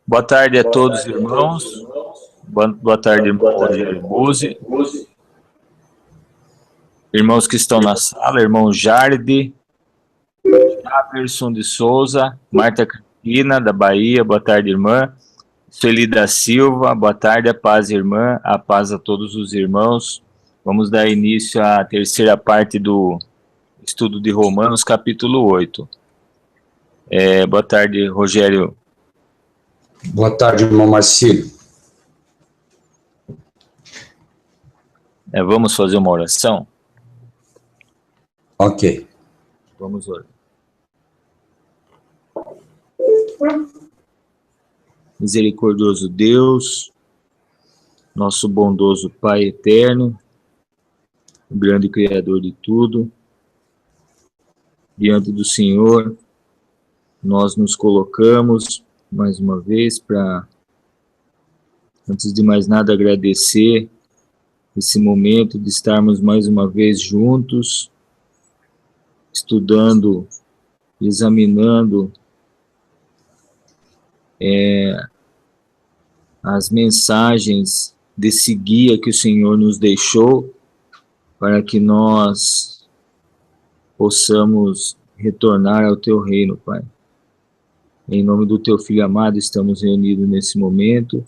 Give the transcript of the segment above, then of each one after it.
Boa tarde a todos, irmãos. Boa tarde, irmão Rogério Buzzi. Irmãos que estão na sala, irmão Jardi, Javerson de Souza, Marta Cristina, da Bahia, boa tarde, irmã. Sueli da Silva, boa tarde, a paz, irmã, a paz a todos os irmãos. Vamos dar início à terceira parte do estudo de Romanos, capítulo 8. Boa tarde, Rogério. Boa tarde, irmão Marcílio. Vamos fazer uma oração? Ok. Vamos orar. Misericordioso Deus, nosso bondoso Pai eterno, o grande Criador de tudo, diante do Senhor, nós nos colocamos mais uma vez para, antes de mais nada, agradecer esse momento de estarmos mais uma vez juntos, estudando, examinando as mensagens desse guia que o Senhor nos deixou, para que nós possamos retornar ao Teu reino, Pai. Em nome do Teu Filho amado, estamos reunidos nesse momento.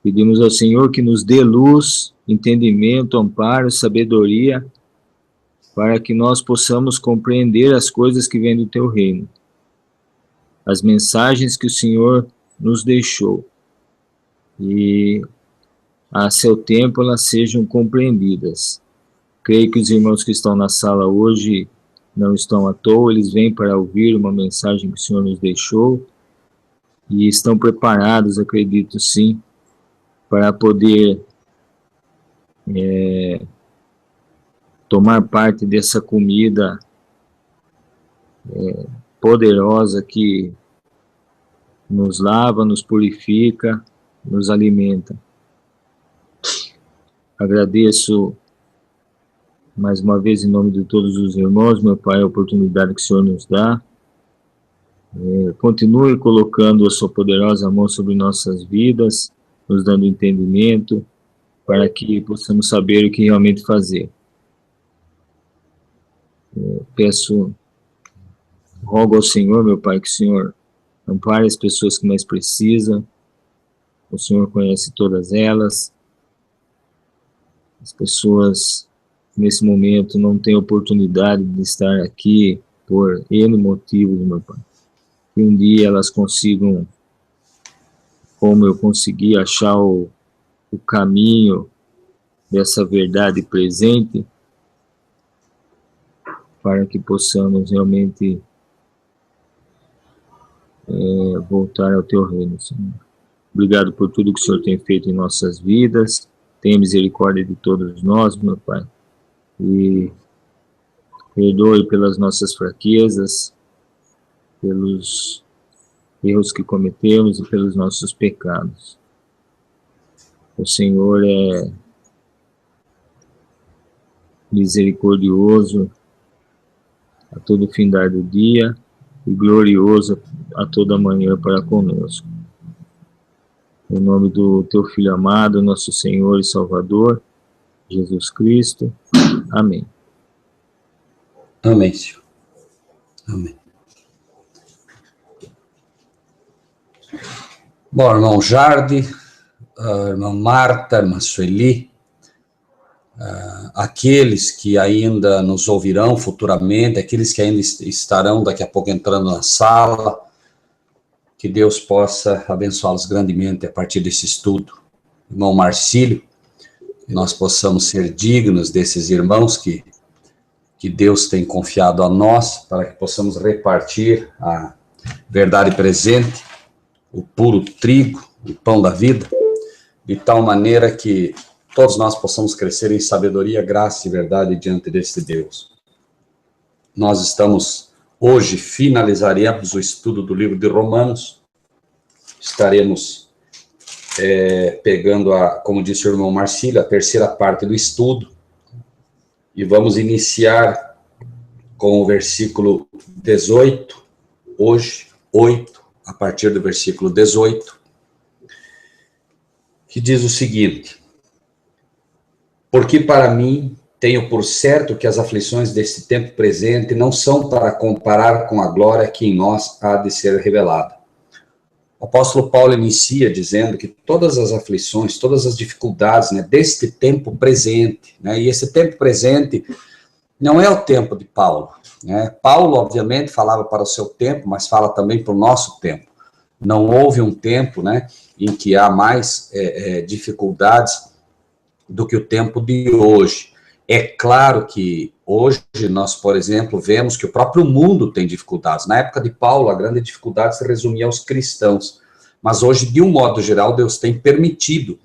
Pedimos ao Senhor que nos dê luz, entendimento, amparo, sabedoria, para que nós possamos compreender as coisas que vêm do Teu reino. As mensagens que o Senhor nos deixou. E a seu tempo elas sejam compreendidas. Creio que os irmãos que estão na sala hoje não estão à toa, eles vêm para ouvir uma mensagem que o Senhor nos deixou e estão preparados, acredito sim, para poder tomar parte dessa comida poderosa que nos lava, nos purifica, nos alimenta. Agradeço mais uma vez em nome de todos os irmãos, meu Pai, a oportunidade que o Senhor nos dá. Continue colocando a sua poderosa mão sobre nossas vidas, nos dando entendimento, para que possamos saber o que realmente fazer. Rogo ao Senhor, meu Pai, que o Senhor ampare as pessoas que mais precisam. O Senhor conhece todas elas. As pessoas, nesse momento, não têm oportunidade de estar aqui por N motivos, meu Pai. Que um dia elas consigam, como eu consegui, achar o caminho dessa verdade presente, para que possamos realmente voltar ao Teu reino, Senhor. Obrigado por tudo que o Senhor tem feito em nossas vidas. Tenha misericórdia de todos nós, meu Pai. E perdoe pelas nossas fraquezas, pelos erros que cometemos e pelos nossos pecados. O Senhor é misericordioso a todo findar do dia e glorioso a toda manhã para conosco. Em nome do Teu Filho amado, nosso Senhor e Salvador, Jesus Cristo. Amém. Amém, Senhor. Amém. Bom, irmão Jardi, irmã Marta, irmã Sueli, aqueles que ainda nos ouvirão futuramente, aqueles que ainda estarão daqui a pouco entrando na sala, que Deus possa abençoá-los grandemente a partir desse estudo. Irmão Marcílio, que nós possamos ser dignos desses irmãos que Deus tem confiado a nós, para que possamos repartir a verdade presente, o puro trigo, o pão da vida, de tal maneira que todos nós possamos crescer em sabedoria, graça e verdade diante desse Deus. Nós estamos, hoje, finalizaremos o estudo do livro de Romanos. Estaremos pegando, como disse o irmão Marcílio, a terceira parte do estudo. E vamos iniciar com o versículo 18, hoje, 8, a partir do versículo 18. que diz o seguinte: porque para mim tenho por certo que as aflições deste tempo presente não são para comparar com a glória que em nós há de ser revelada. O apóstolo Paulo inicia dizendo que todas as aflições, todas as dificuldades, né, deste tempo presente, né, e esse tempo presente não é o tempo de Paulo, né? Paulo, obviamente, falava para o seu tempo, mas fala também para o nosso tempo. Não houve um tempo, né, em que há mais dificuldades do que o tempo de hoje. É claro que hoje nós, por exemplo, vemos que o próprio mundo tem dificuldades. Na época de Paulo, a grande dificuldade se resumia aos cristãos. Mas hoje, de um modo geral, Deus tem permitido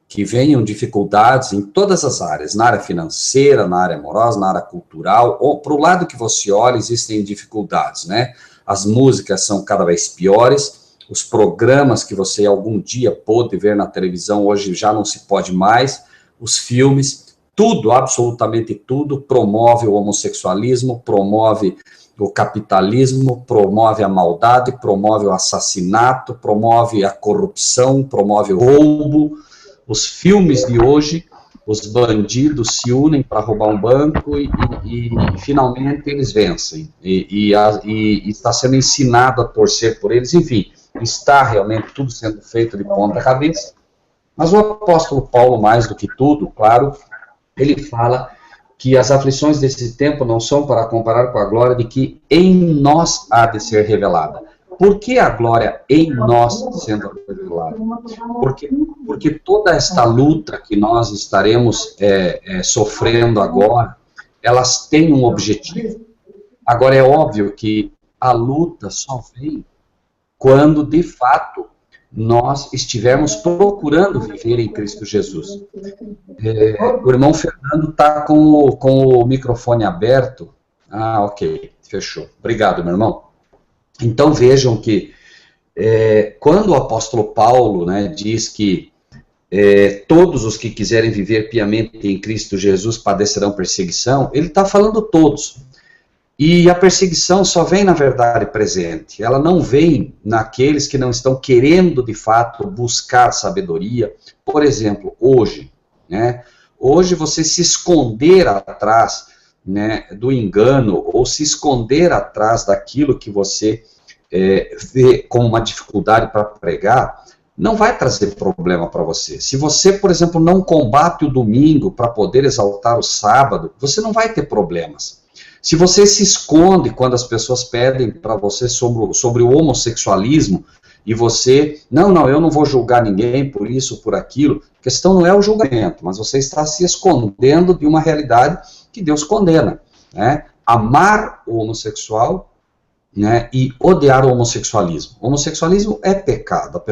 que venham dificuldades em todas as áreas, na área financeira, na área amorosa, na área cultural, ou para o lado que você olha, existem dificuldades, né? As músicas são cada vez piores, os programas que você algum dia pôde ver na televisão, hoje já não se pode mais, os filmes, tudo, absolutamente tudo, promove o homossexualismo, promove o capitalismo, promove a maldade, promove o assassinato, promove a corrupção, promove o roubo. Os filmes de hoje, os bandidos se unem para roubar um banco e finalmente eles vencem. E está sendo ensinado a torcer por eles. Enfim, está realmente tudo sendo feito de ponta cabeça. Mas o apóstolo Paulo, mais do que tudo, claro, ele fala que as aflições desse tempo não são para comparar com a glória de que em nós há de ser revelada. Por que a glória em nós sendo revelada? Porque toda esta luta que nós estaremos sofrendo agora, elas têm um objetivo. Agora, é óbvio que a luta só vem quando, de fato, nós estivermos procurando viver em Cristo Jesus. O irmão Fernando está com o microfone aberto. Ah, ok, fechou. Obrigado, meu irmão. Então vejam que quando o apóstolo Paulo, né, diz que todos os que quiserem viver piamente em Cristo Jesus padecerão perseguição, ele está falando todos. E a perseguição só vem na verdade presente, ela não vem naqueles que não estão querendo de fato buscar sabedoria. Por exemplo, hoje, né, hoje você se esconder atrás, né, do engano, ou se esconder atrás daquilo que você vê como uma dificuldade para pregar, não vai trazer problema para você. Se você, por exemplo, não combate o domingo para poder exaltar o sábado, você não vai ter problemas. Se você se esconde quando as pessoas pedem para você sobre o homossexualismo, e você, não, eu não vou julgar ninguém por isso, por aquilo, a questão não é o julgamento, mas você está se escondendo de uma realidade que Deus condena, né? Amar o homossexual, né, e odiar o homossexualismo. O homossexualismo é pecado.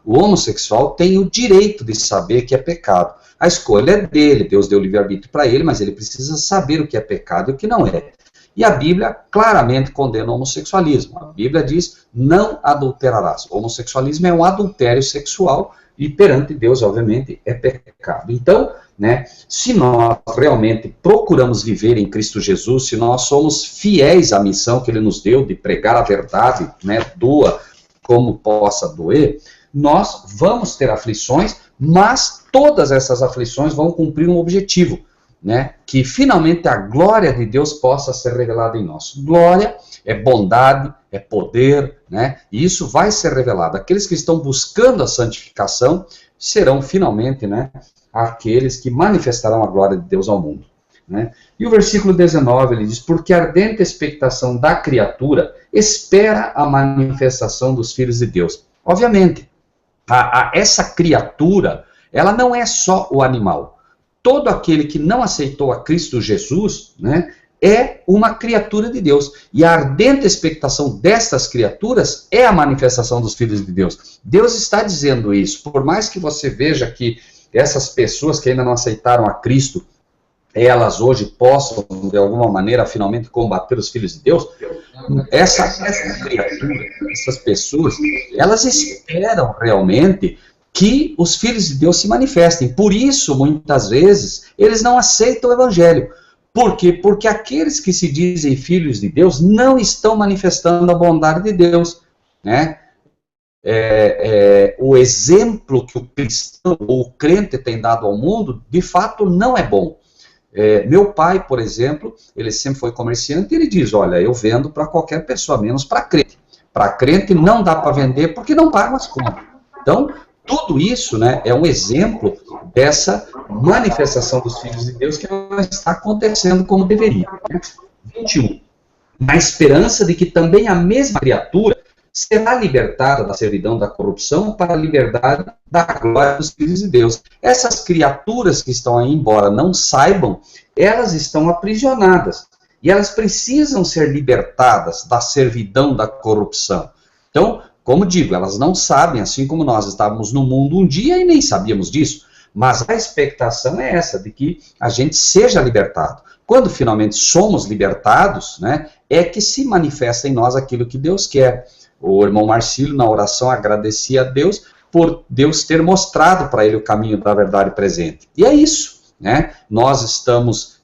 O homossexual tem o direito de saber que é pecado. A escolha é dele, Deus deu livre-arbítrio para ele, mas ele precisa saber o que é pecado e o que não é. E a Bíblia claramente condena o homossexualismo. A Bíblia diz, não adulterarás. O homossexualismo é um adultério sexual e perante Deus, obviamente, é pecado. Então, né, se nós realmente procuramos viver em Cristo Jesus, se nós somos fiéis à missão que Ele nos deu de pregar a verdade, né, doa como possa doer, nós vamos ter aflições, mas todas essas aflições vão cumprir um objetivo, né, que finalmente a glória de Deus possa ser revelada em nós. Glória é bondade, é poder, né, e isso vai ser revelado. Aqueles que estão buscando a santificação serão finalmente, né, aqueles que manifestarão a glória de Deus ao mundo, né? E o versículo 19, ele diz, porque a ardente expectação da criatura espera a manifestação dos filhos de Deus. Obviamente, essa criatura, ela não é só o animal. Todo aquele que não aceitou a Cristo Jesus, né, é uma criatura de Deus. E a ardente expectação destas criaturas é a manifestação dos filhos de Deus. Deus está dizendo isso. Por mais que você veja que essas pessoas que ainda não aceitaram a Cristo, elas hoje possam, de alguma maneira, finalmente combater os filhos de Deus, essa criatura, essas pessoas, elas esperam realmente que os filhos de Deus se manifestem. Por isso, muitas vezes, eles não aceitam o Evangelho. Por quê? Porque aqueles que se dizem filhos de Deus não estão manifestando a bondade de Deus, né? O exemplo que o cristão ou o crente tem dado ao mundo, de fato, não é bom. Meu pai, por exemplo, ele sempre foi comerciante e ele diz, olha, eu vendo para qualquer pessoa, menos para crente. Para crente não dá para vender porque não pagam as contas. Então, tudo isso, né, é um exemplo dessa manifestação dos filhos de Deus que não está acontecendo como deveria. Né? 21. Na esperança de que também a mesma criatura será libertada da servidão da corrupção para a liberdade da glória dos filhos de Deus. Essas criaturas que estão aí, embora não saibam, elas estão aprisionadas. E elas precisam ser libertadas da servidão da corrupção. Então, como digo, elas não sabem, assim como nós estávamos no mundo um dia e nem sabíamos disso. Mas a expectação é essa, de que a gente seja libertado. Quando finalmente somos libertados, né, é que se manifesta em nós aquilo que Deus quer. O irmão Marcílio, na oração, agradecia a Deus por Deus ter mostrado para ele o caminho da verdade presente. E é isso, né? Nós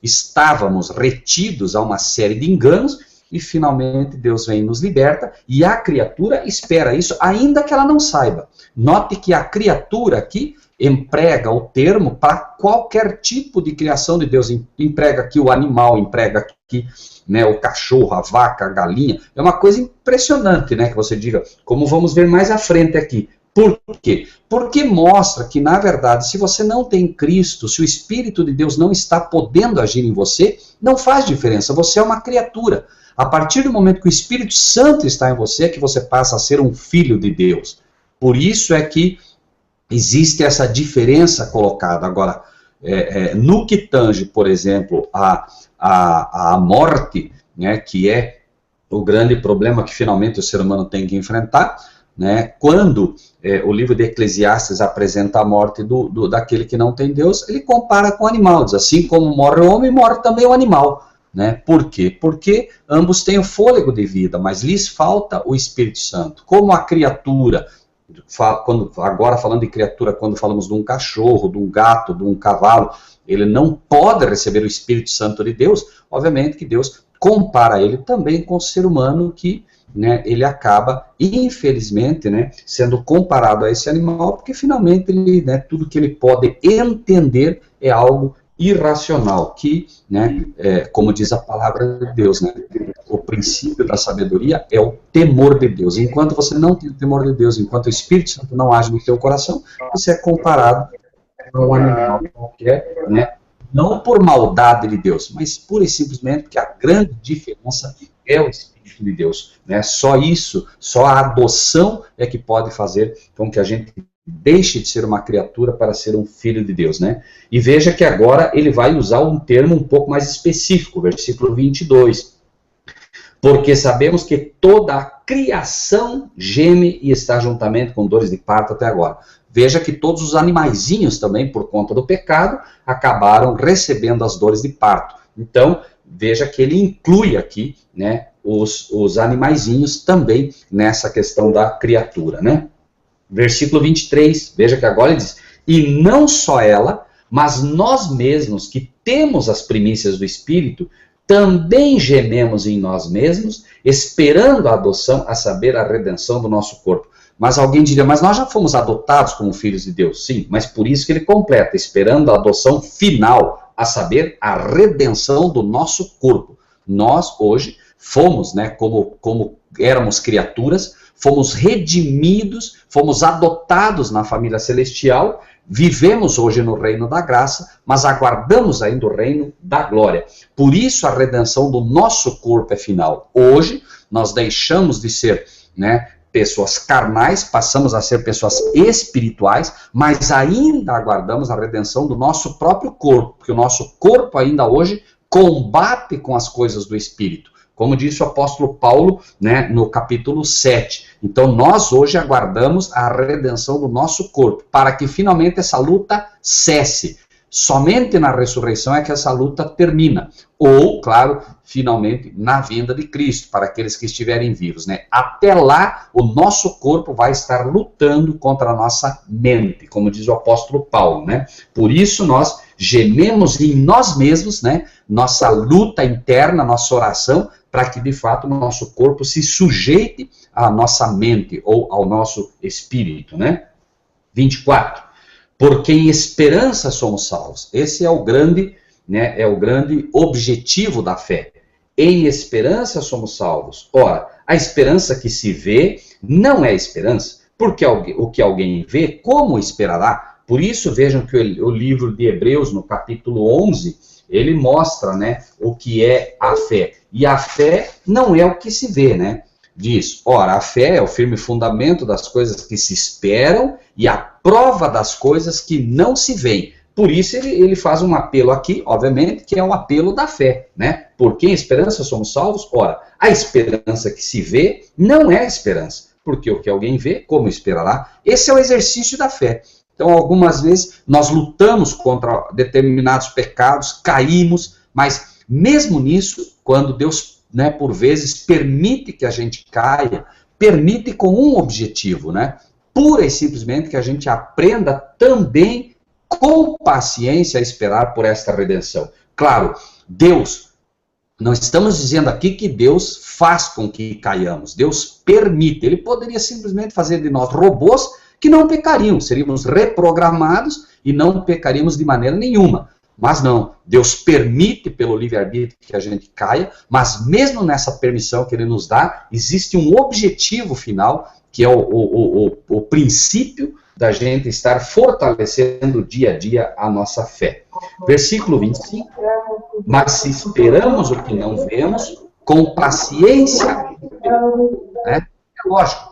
estávamos retidos a uma série de enganos e finalmente Deus vem e nos liberta e a criatura espera isso, ainda que ela não saiba. Note que a criatura aqui emprega o termo para qualquer tipo de criação de Deus. Emprega aqui o animal, emprega aqui, né, o cachorro, a vaca, a galinha. É uma coisa impressionante, né, que você diga, como vamos ver mais à frente aqui. Por quê? Porque mostra que, na verdade, se você não tem Cristo, se o Espírito de Deus não está podendo agir em você, não faz diferença, você é uma criatura. A partir do momento que o Espírito Santo está em você, é que você passa a ser um filho de Deus. Por isso é que existe essa diferença colocada. Agora, no que tange, por exemplo, a morte, né, que é o grande problema que finalmente o ser humano tem que enfrentar, né, quando o livro de Eclesiastes apresenta a morte daquele que não tem Deus, ele compara com o animal, diz assim como morre o homem, morre também o animal. Né? Por quê? Porque ambos têm o fôlego de vida, mas lhes falta o Espírito Santo. Como a criatura, agora falando de criatura, quando falamos de um cachorro, de um gato, de um cavalo, ele não pode receber o Espírito Santo de Deus, obviamente que Deus compara ele também com o ser humano que, né, ele acaba, infelizmente, né, sendo comparado a esse animal, porque finalmente ele, né, tudo que ele pode entender é algo irracional, que, né, como diz a palavra de Deus, né, o princípio da sabedoria é o temor de Deus. Enquanto você não tem o temor de Deus, enquanto o Espírito Santo não age no seu coração, você é comparado a um animal qualquer, né, não por maldade de Deus, mas pura e simplesmente porque a grande diferença é o Espírito de Deus. Né? Só isso, só a adoção é que pode fazer com que a gente deixe de ser uma criatura para ser um filho de Deus, né? E veja que agora ele vai usar um termo um pouco mais específico, versículo 22. Porque sabemos que toda a criação geme e está juntamente com dores de parto até agora. Veja que todos os animaizinhos também, por conta do pecado, acabaram recebendo as dores de parto. Então, veja que ele inclui aqui, né, os animaizinhos também nessa questão da criatura, né? Versículo 23, veja que agora ele diz, e não só ela, mas nós mesmos que temos as primícias do Espírito, também gememos em nós mesmos, esperando a adoção, a saber, a redenção do nosso corpo. Mas alguém diria, mas nós já fomos adotados como filhos de Deus. Sim, mas por isso que ele completa, esperando a adoção final, a saber, a redenção do nosso corpo. Nós, hoje, fomos, né, como éramos criaturas, fomos redimidos, fomos adotados na família celestial, vivemos hoje no reino da graça, mas aguardamos ainda o reino da glória. Por isso a redenção do nosso corpo é final. Hoje nós deixamos de ser, né, pessoas carnais, passamos a ser pessoas espirituais, mas ainda aguardamos a redenção do nosso próprio corpo, porque o nosso corpo ainda hoje combate com as coisas do Espírito. Como disse o apóstolo Paulo, né, no capítulo 7. Então nós hoje aguardamos a redenção do nosso corpo, para que finalmente essa luta cesse. Somente na ressurreição é que essa luta termina. Ou, claro, finalmente na vinda de Cristo, para aqueles que estiverem vivos, né? Até lá, o nosso corpo vai estar lutando contra a nossa mente, como diz o apóstolo Paulo, né? Por isso nós gememos em nós mesmos, né? Nossa luta interna, nossa oração, para que de fato o nosso corpo se sujeite à nossa mente ou ao nosso espírito, né? 24. Porque em esperança somos salvos. Esse é o grande, né, é o grande objetivo da fé. Em esperança somos salvos. Ora, a esperança que se vê não é esperança, porque o que alguém vê, como esperará? Por isso, vejam que o livro de Hebreus, no capítulo 11, ele mostra, né, o que é a fé. E a fé não é o que se vê, né? Diz, ora, a fé é o firme fundamento das coisas que se esperam e a prova das coisas que não se veem. Por isso ele faz um apelo aqui, obviamente, que é um apelo da fé, né? Porque em esperança somos salvos? Ora, a esperança que se vê não é esperança, porque o que alguém vê, como esperará? Esse é o exercício da fé. Então, algumas vezes, nós lutamos contra determinados pecados, caímos, mas mesmo nisso, quando Deus, né, por vezes, permite que a gente caia, permite com um objetivo, né? Pura e simplesmente que a gente aprenda também com paciência a esperar por esta redenção. Claro, Deus, não estamos dizendo aqui que Deus faz com que caiamos, Deus permite, Ele poderia simplesmente fazer de nós robôs que não pecariam, seríamos reprogramados e não pecaríamos de maneira nenhuma. Mas não, Deus permite pelo livre-arbítrio que a gente caia, mas mesmo nessa permissão que Ele nos dá, existe um objetivo final, que é o princípio da gente estar fortalecendo dia a dia a nossa fé. Versículo 25, mas se esperamos o que não vemos, com paciência, né? É lógico,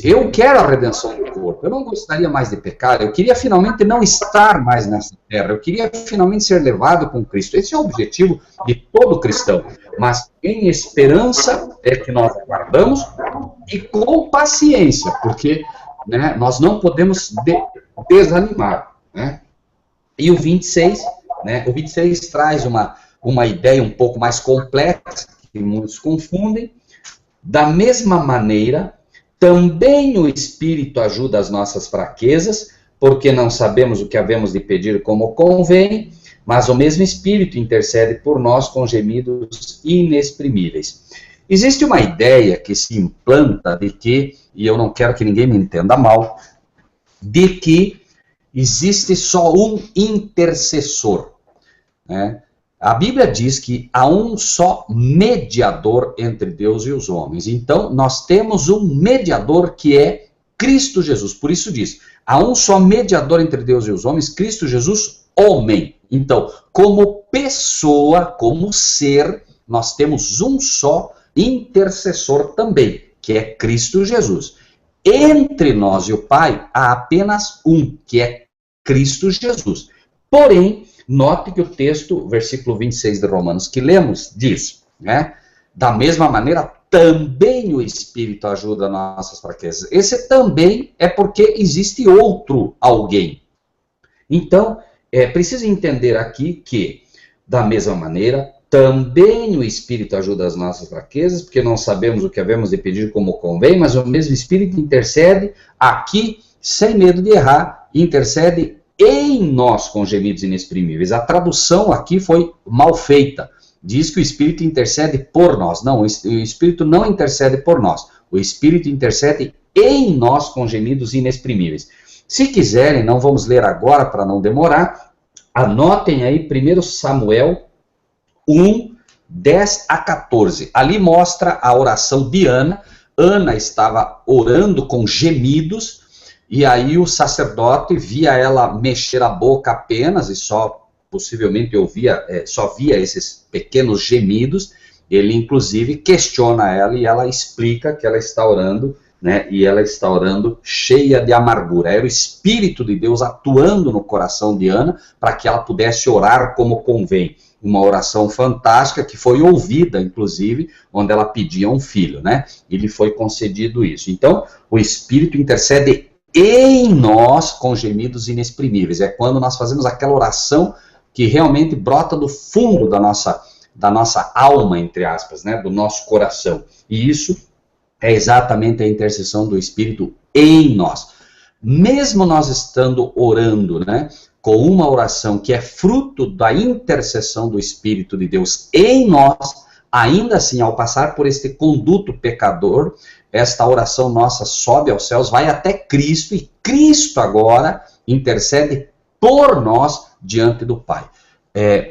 eu quero a redenção do corpo, eu não gostaria mais de pecar, eu queria finalmente não estar mais nessa terra, eu queria finalmente ser levado com Cristo. Esse é o objetivo de todo cristão, mas em esperança é que nós aguardamos e com paciência, porque, né, nós não podemos desanimar, né? E o 26, né, o 26 traz uma ideia um pouco mais complexa, que muitos confundem. Da mesma maneira, também o Espírito ajuda as nossas fraquezas, porque não sabemos o que havemos de pedir como convém, mas o mesmo Espírito intercede por nós com gemidos inexprimíveis. Existe uma ideia que se implanta de que, e eu não quero que ninguém me entenda mal, de que existe só um intercessor, né? A Bíblia diz que há um só mediador entre Deus e os homens. Então, nós temos um mediador que é Cristo Jesus. Por isso diz, há um só mediador entre Deus e os homens, Cristo Jesus, homem. Então, como pessoa, como ser, nós temos um só intercessor também, que é Cristo Jesus. Entre nós e o Pai, há apenas um, que é Cristo Jesus. Porém, note que o texto, versículo 26 de Romanos, que lemos, diz, né? Da mesma maneira, também o Espírito ajuda nossas fraquezas. Esse também é porque existe outro alguém. Então, é preciso entender aqui que, da mesma maneira, também o Espírito ajuda as nossas fraquezas, porque não sabemos o que havemos de pedir como convém, mas o mesmo Espírito intercede aqui, sem medo de errar, intercede em nós com gemidos inexprimíveis. A tradução aqui foi mal feita. Diz que o Espírito intercede por nós. Não, o Espírito não intercede por nós. O Espírito intercede em nós com gemidos inexprimíveis. Se quiserem, não vamos ler agora para não demorar, anotem aí 1 Samuel 1, 10 a 14. Ali mostra a oração de Ana. Ana estava orando com gemidos, e aí o sacerdote via ela mexer a boca apenas, e só possivelmente só via esses pequenos gemidos. Ele inclusive questiona ela e ela explica que ela está orando, né, e ela está orando cheia de amargura. Era o Espírito de Deus atuando no coração de Ana para que ela pudesse orar como convém. Uma oração fantástica que foi ouvida, inclusive, onde ela pedia um filho, né? E lhe foi concedido isso. Então, o Espírito intercede em nós com gemidos inexprimíveis. É quando nós fazemos aquela oração que realmente brota do fundo da nossa alma, entre aspas, né? Do nosso coração. E isso é exatamente a intercessão do Espírito em nós. Mesmo nós estando orando, né, com uma oração que é fruto da intercessão do Espírito de Deus em nós, ainda assim, ao passar por este conduto pecador, esta oração nossa sobe aos céus, vai até Cristo, e Cristo agora intercede por nós diante do Pai.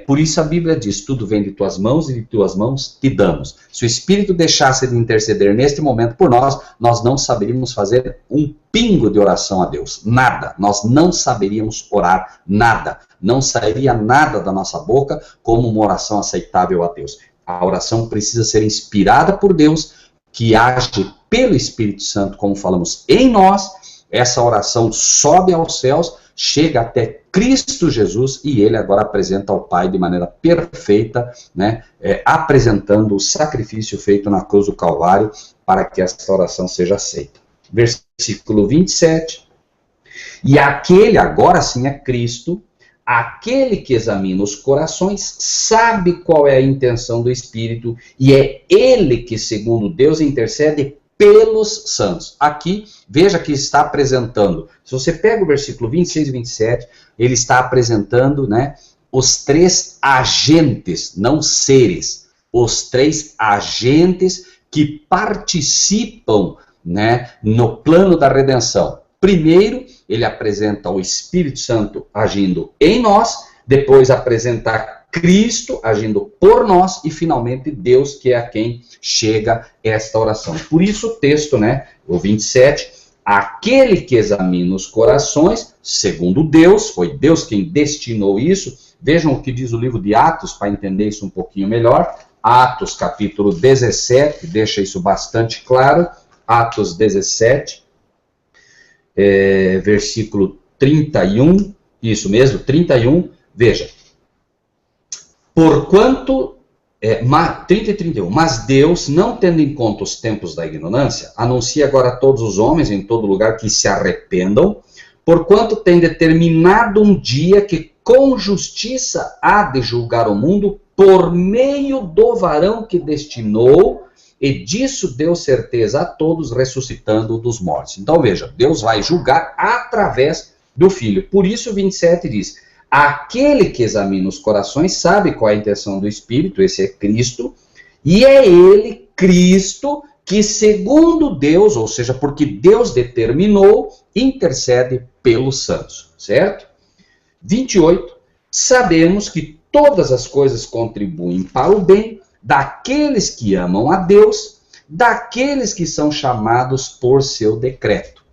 Por isso a Bíblia diz, tudo vem de tuas mãos e de tuas mãos te damos. Se o Espírito deixasse de interceder neste momento por nós, nós não saberíamos fazer um pingo de oração a Deus, nada. Nós não saberíamos orar nada, não sairia nada da nossa boca como uma oração aceitável a Deus. A oração precisa ser inspirada por Deus, que age pelo Espírito Santo, como falamos, em nós. Essa oração sobe aos céus, chega até Cristo Jesus, e ele agora apresenta ao Pai de maneira perfeita, né, apresentando o sacrifício feito na cruz do Calvário para que essa oração seja aceita. Versículo 27. E aquele, agora sim é Cristo, aquele que examina os corações, sabe qual é a intenção do Espírito, e é ele que, segundo Deus, intercede pelos santos. Aqui, veja que está apresentando, se você pega o versículo 26 e 27, ele está apresentando, né, os três agentes, não seres, os três agentes que participam, né, no plano da redenção. Primeiro, ele apresenta o Espírito Santo agindo em nós, depois apresenta Cristo agindo por nós, e finalmente Deus, que é a quem chega esta oração. Por isso o texto, né, o 27, aquele que examina os corações, segundo Deus, foi Deus quem destinou isso. Vejam o que diz o livro de Atos, para entender isso um pouquinho melhor. Atos capítulo 17, deixa isso bastante claro. Atos 17, versículo 31, isso mesmo, 31, veja. Porquanto, 30 e 31, mas Deus, não tendo em conta os tempos da ignorância, anuncia agora a todos os homens em todo lugar que se arrependam, porquanto tem determinado um dia que com justiça há de julgar o mundo por meio do varão que destinou, e disso deu certeza a todos, ressuscitando dos mortos. Então veja, Deus vai julgar através do Filho. Por isso o 27 diz, aquele que examina os corações sabe qual é a intenção do Espírito, esse é Cristo, e é ele, Cristo, que segundo Deus, ou seja, porque Deus determinou, intercede pelos santos, certo? 28, sabemos que todas as coisas contribuem para o bem daqueles que amam a Deus, daqueles que são chamados por seu decreto.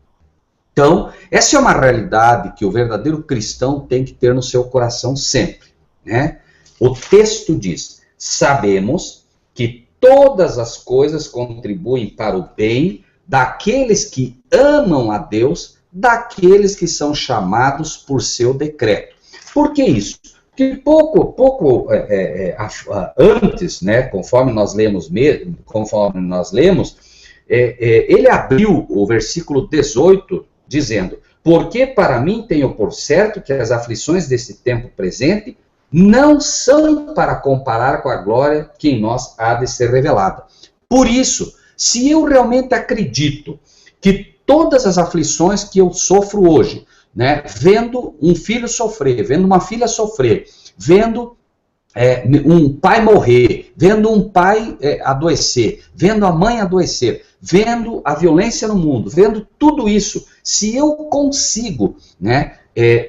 Então, essa é uma realidade que o verdadeiro cristão tem que ter no seu coração sempre, né? O texto diz, sabemos que todas as coisas contribuem para o bem daqueles que amam a Deus, daqueles que são chamados por seu decreto. Por que isso? Porque pouco antes, né, conforme nós lemos, ele abriu o versículo 18, dizendo, porque para mim tenho por certo que as aflições desse tempo presente não são para comparar com a glória que em nós há de ser revelada. Por isso, se eu realmente acredito que todas as aflições que eu sofro hoje, né, vendo um filho sofrer, vendo uma filha sofrer, vendo um pai morrer, vendo um pai adoecer, vendo a mãe adoecer, vendo a violência no mundo, vendo tudo isso, se eu consigo, né,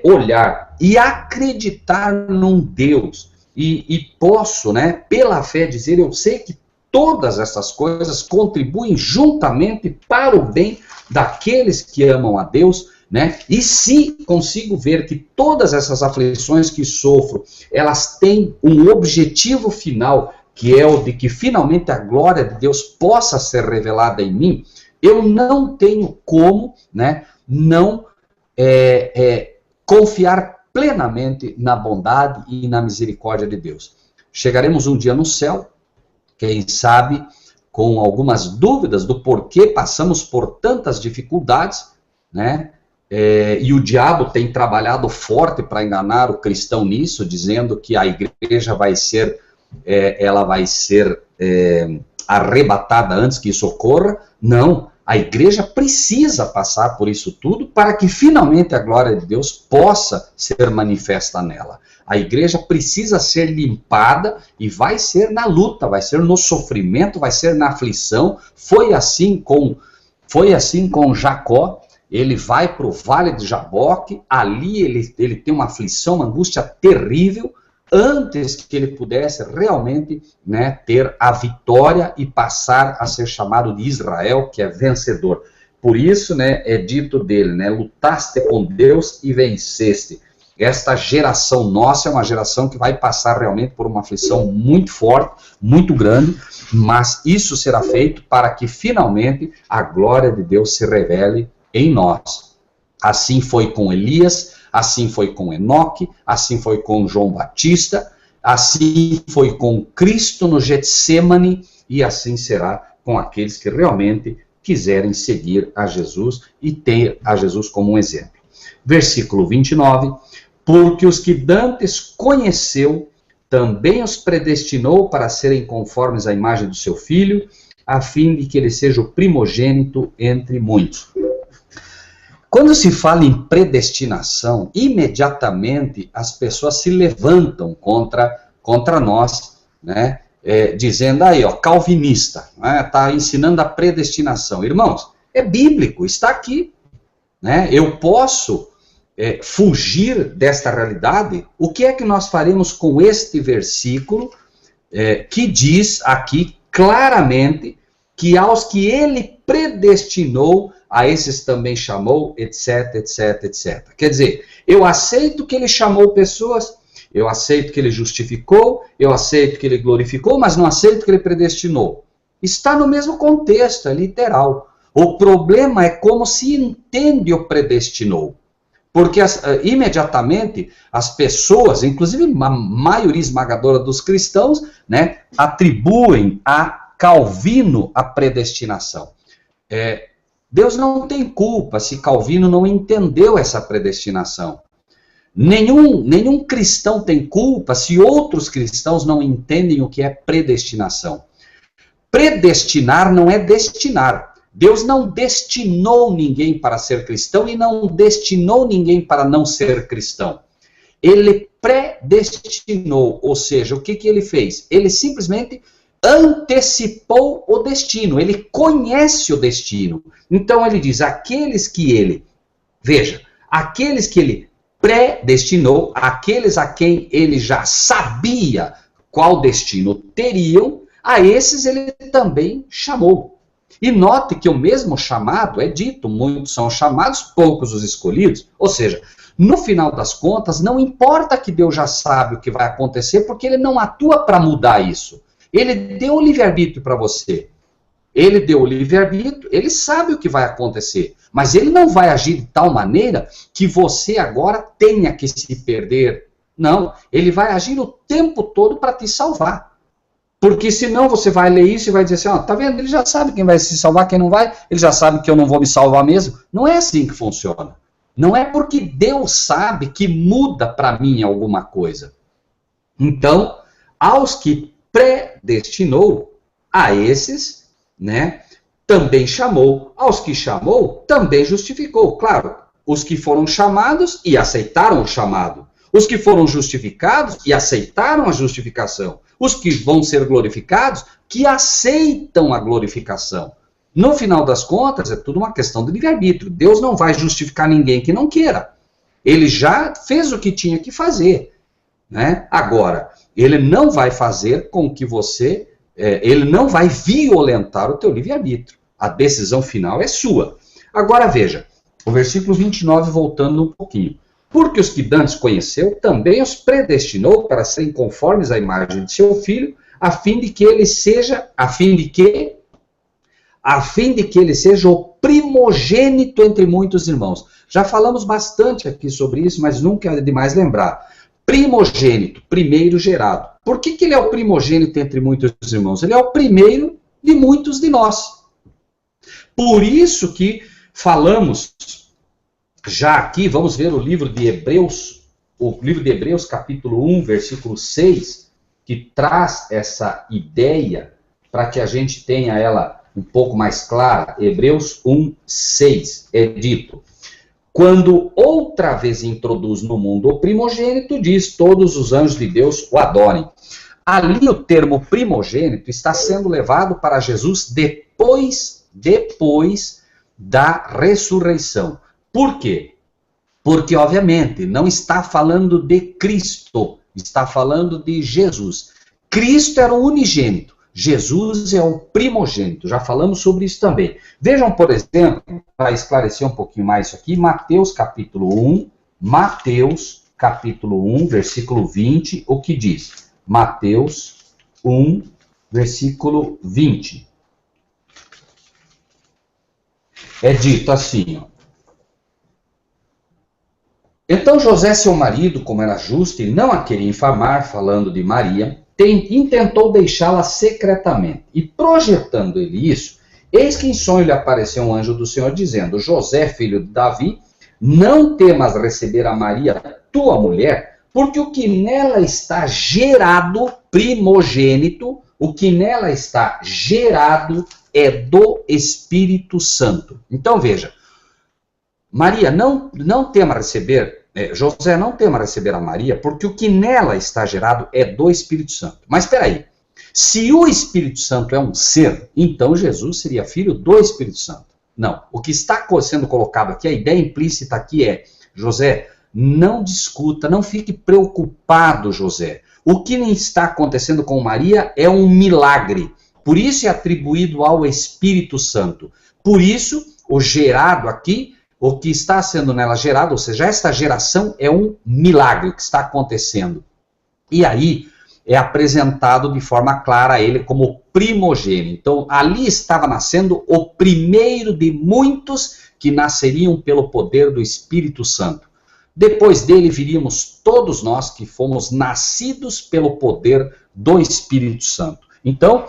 olhar e acreditar num Deus, e posso, né, pela fé dizer, eu sei que todas essas coisas contribuem juntamente para o bem daqueles que amam a Deus, né? E se consigo ver que todas essas aflições que sofro, elas têm um objetivo final, que é o de que finalmente a glória de Deus possa ser revelada em mim, eu não tenho como, né, não confiar plenamente na bondade e na misericórdia de Deus. Chegaremos um dia no céu, quem sabe, com algumas dúvidas do porquê passamos por tantas dificuldades, né? E o diabo tem trabalhado forte para enganar o cristão nisso, dizendo que a igreja vai ser, ela vai ser arrebatada antes que isso ocorra. Não, A igreja precisa passar por isso tudo para que finalmente a glória de Deus possa ser manifesta nela. A igreja precisa ser limpada e vai ser na luta, vai ser no sofrimento, vai ser na aflição. Foi assim com Jacó. Ele vai para o vale de Jaboque, ali ele tem uma aflição, uma angústia terrível, antes que ele pudesse realmente, né, ter a vitória e passar a ser chamado de Israel, que é vencedor. Por isso, né, é dito dele, né, lutaste com Deus e venceste. Esta geração nossa é uma geração que vai passar realmente por uma aflição muito forte, muito grande, mas isso será feito para que finalmente a glória de Deus se revele em nós. Assim foi com Elias, assim foi com Enoque, assim foi com João Batista, assim foi com Cristo no Getsêmani, e assim será com aqueles que realmente quiserem seguir a Jesus e ter a Jesus como um exemplo. Versículo 29, porque os que dantes conheceu, também os predestinou para serem conformes à imagem do seu Filho, a fim de que ele seja o primogênito entre muitos. Quando se fala em predestinação, imediatamente as pessoas se levantam contra nós, né? Dizendo aí, ó, calvinista, né? Tá ensinando a predestinação. Irmãos, é bíblico, está aqui, né? Eu posso fugir desta realidade? O que é que nós faremos com este versículo que diz aqui claramente que aos que ele predestinou, a esses também chamou, etc, etc, etc. Quer dizer, eu aceito que ele chamou pessoas, eu aceito que ele justificou, eu aceito que ele glorificou, mas não aceito que ele predestinou. Está no mesmo contexto, é literal. O problema é como se entende o predestinou. Porque imediatamente as pessoas, inclusive a maioria esmagadora dos cristãos, né, atribuem a Calvino a predestinação. Deus não tem culpa se Calvino não entendeu essa predestinação. Nenhum cristão tem culpa se outros cristãos não entendem o que é predestinação. Predestinar não é destinar. Deus não destinou ninguém para ser cristão e não destinou ninguém para não ser cristão. Ele predestinou, ou seja, o que ele fez? Ele simplesmente antecipou o destino, ele conhece o destino. Então ele diz, aqueles que ele predestinou, aqueles a quem ele já sabia qual destino teriam, a esses ele também chamou. E note que o mesmo chamado é dito, muitos são chamados, poucos os escolhidos. Ou seja, no final das contas, não importa que Deus já sabe o que vai acontecer, porque ele não atua para mudar isso. Ele deu o livre-arbítrio para você. Ele deu o livre-arbítrio, ele sabe o que vai acontecer. Mas ele não vai agir de tal maneira que você agora tenha que se perder. Não, ele vai agir o tempo todo para te salvar. Porque senão você vai ler isso e vai dizer assim, ó, tá vendo? Ele já sabe quem vai se salvar, quem não vai. Ele já sabe que eu não vou me salvar mesmo. Não é assim que funciona. Não é porque Deus sabe que muda para mim alguma coisa. Então, aos que predestinou, a esses, né, também chamou. Aos que chamou, também justificou. Claro, os que foram chamados e aceitaram o chamado. Os que foram justificados e aceitaram a justificação. Os que vão ser glorificados, que aceitam a glorificação. No final das contas, é tudo uma questão de livre-arbítrio. Deus não vai justificar ninguém que não queira. Ele já fez o que tinha que fazer, né? Agora, ele não vai fazer com que você... ele não vai violentar o teu livre-arbítrio. A decisão final é sua. Agora veja, o versículo 29, voltando um pouquinho. Porque os que dantes conheceu, também os predestinou para serem conformes à imagem de seu Filho, a fim de que ele seja o primogênito entre muitos irmãos. Já falamos bastante aqui sobre isso, mas nunca é demais lembrar. Primogênito, primeiro gerado. Por que ele é o primogênito entre muitos irmãos? Ele é o primeiro de muitos de nós. Por isso que falamos... Já aqui, vamos ver o livro de Hebreus, capítulo 1, versículo 6, que traz essa ideia, para que a gente tenha ela um pouco mais clara, Hebreus 1:6, é dito: quando outra vez introduz no mundo o primogênito, diz: todos os anjos de Deus o adorem. Ali o termo primogênito está sendo levado para Jesus depois da ressurreição. Por quê? Porque, obviamente, não está falando de Cristo, está falando de Jesus. Cristo era o unigênito, Jesus é o primogênito, já falamos sobre isso também. Vejam, por exemplo, para esclarecer um pouquinho mais isso aqui, Mateus capítulo 1, versículo 20, o que diz? Mateus 1, versículo 20. É dito assim, ó: então José, seu marido, como era justo e não a queria infamar, falando de Maria, intentou deixá-la secretamente. E projetando ele isso, eis que em sonho lhe apareceu um anjo do Senhor, dizendo: José, filho de Davi, não temas receber a Maria, tua mulher, porque o que nela está gerado, primogênito, o que nela está gerado é do Espírito Santo. Então veja, Maria, não tema receber, José, não tema receber a Maria, porque o que nela está gerado é do Espírito Santo. Mas espera aí, se o Espírito Santo é um ser, então Jesus seria filho do Espírito Santo. Não, o que está sendo colocado aqui, a ideia implícita aqui é: José, não discuta, não fique preocupado, José. O que está acontecendo com Maria é um milagre. Por isso é atribuído ao Espírito Santo. Por isso, o gerado aqui, o que está sendo nela gerado, ou seja, esta geração é um milagre que está acontecendo. E aí é apresentado de forma clara a ele como primogênito. Então, ali estava nascendo o primeiro de muitos que nasceriam pelo poder do Espírito Santo. Depois dele viríamos todos nós que fomos nascidos pelo poder do Espírito Santo. Então,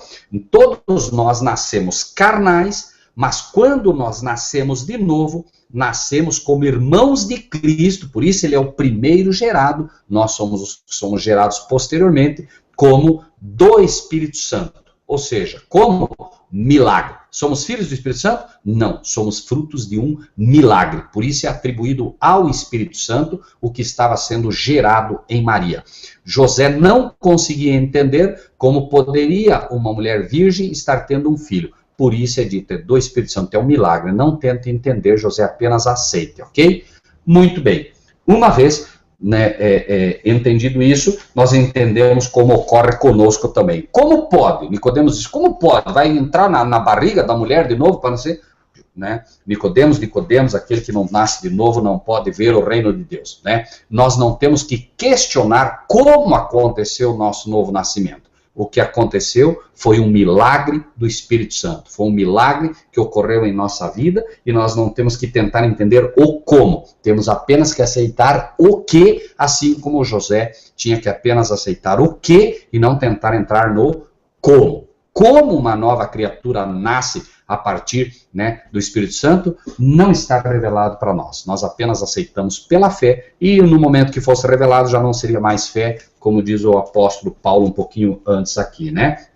todos nós nascemos carnais, mas quando nós nascemos de novo, nascemos como irmãos de Cristo, por isso ele é o primeiro gerado, nós somos gerados posteriormente como do Espírito Santo. Ou seja, como milagre. Somos filhos do Espírito Santo? Não, somos frutos de um milagre. Por isso é atribuído ao Espírito Santo o que estava sendo gerado em Maria. José não conseguia entender como poderia uma mulher virgem estar tendo um filho. Por isso é dito, é do Espírito Santo, é um milagre. Não tente entender, José, apenas aceite, ok? Muito bem. Uma vez entendido isso, nós entendemos como ocorre conosco também. Como pode? Nicodemos diz, como pode? Vai entrar na barriga da mulher de novo para nascer? Né? Nicodemos, aquele que não nasce de novo não pode ver o reino de Deus. Né? Nós não temos que questionar como aconteceu o nosso novo nascimento. O que aconteceu foi um milagre do Espírito Santo. Foi um milagre que ocorreu em nossa vida e nós não temos que tentar entender o como. Temos apenas que aceitar o que, assim como José tinha que apenas aceitar o que e não tentar entrar no como. Como uma nova criatura nasce a partir do Espírito Santo, não está revelado para nós. Nós apenas aceitamos pela fé e no momento que fosse revelado já não seria mais fé, como diz o apóstolo Paulo um pouquinho antes aqui, né?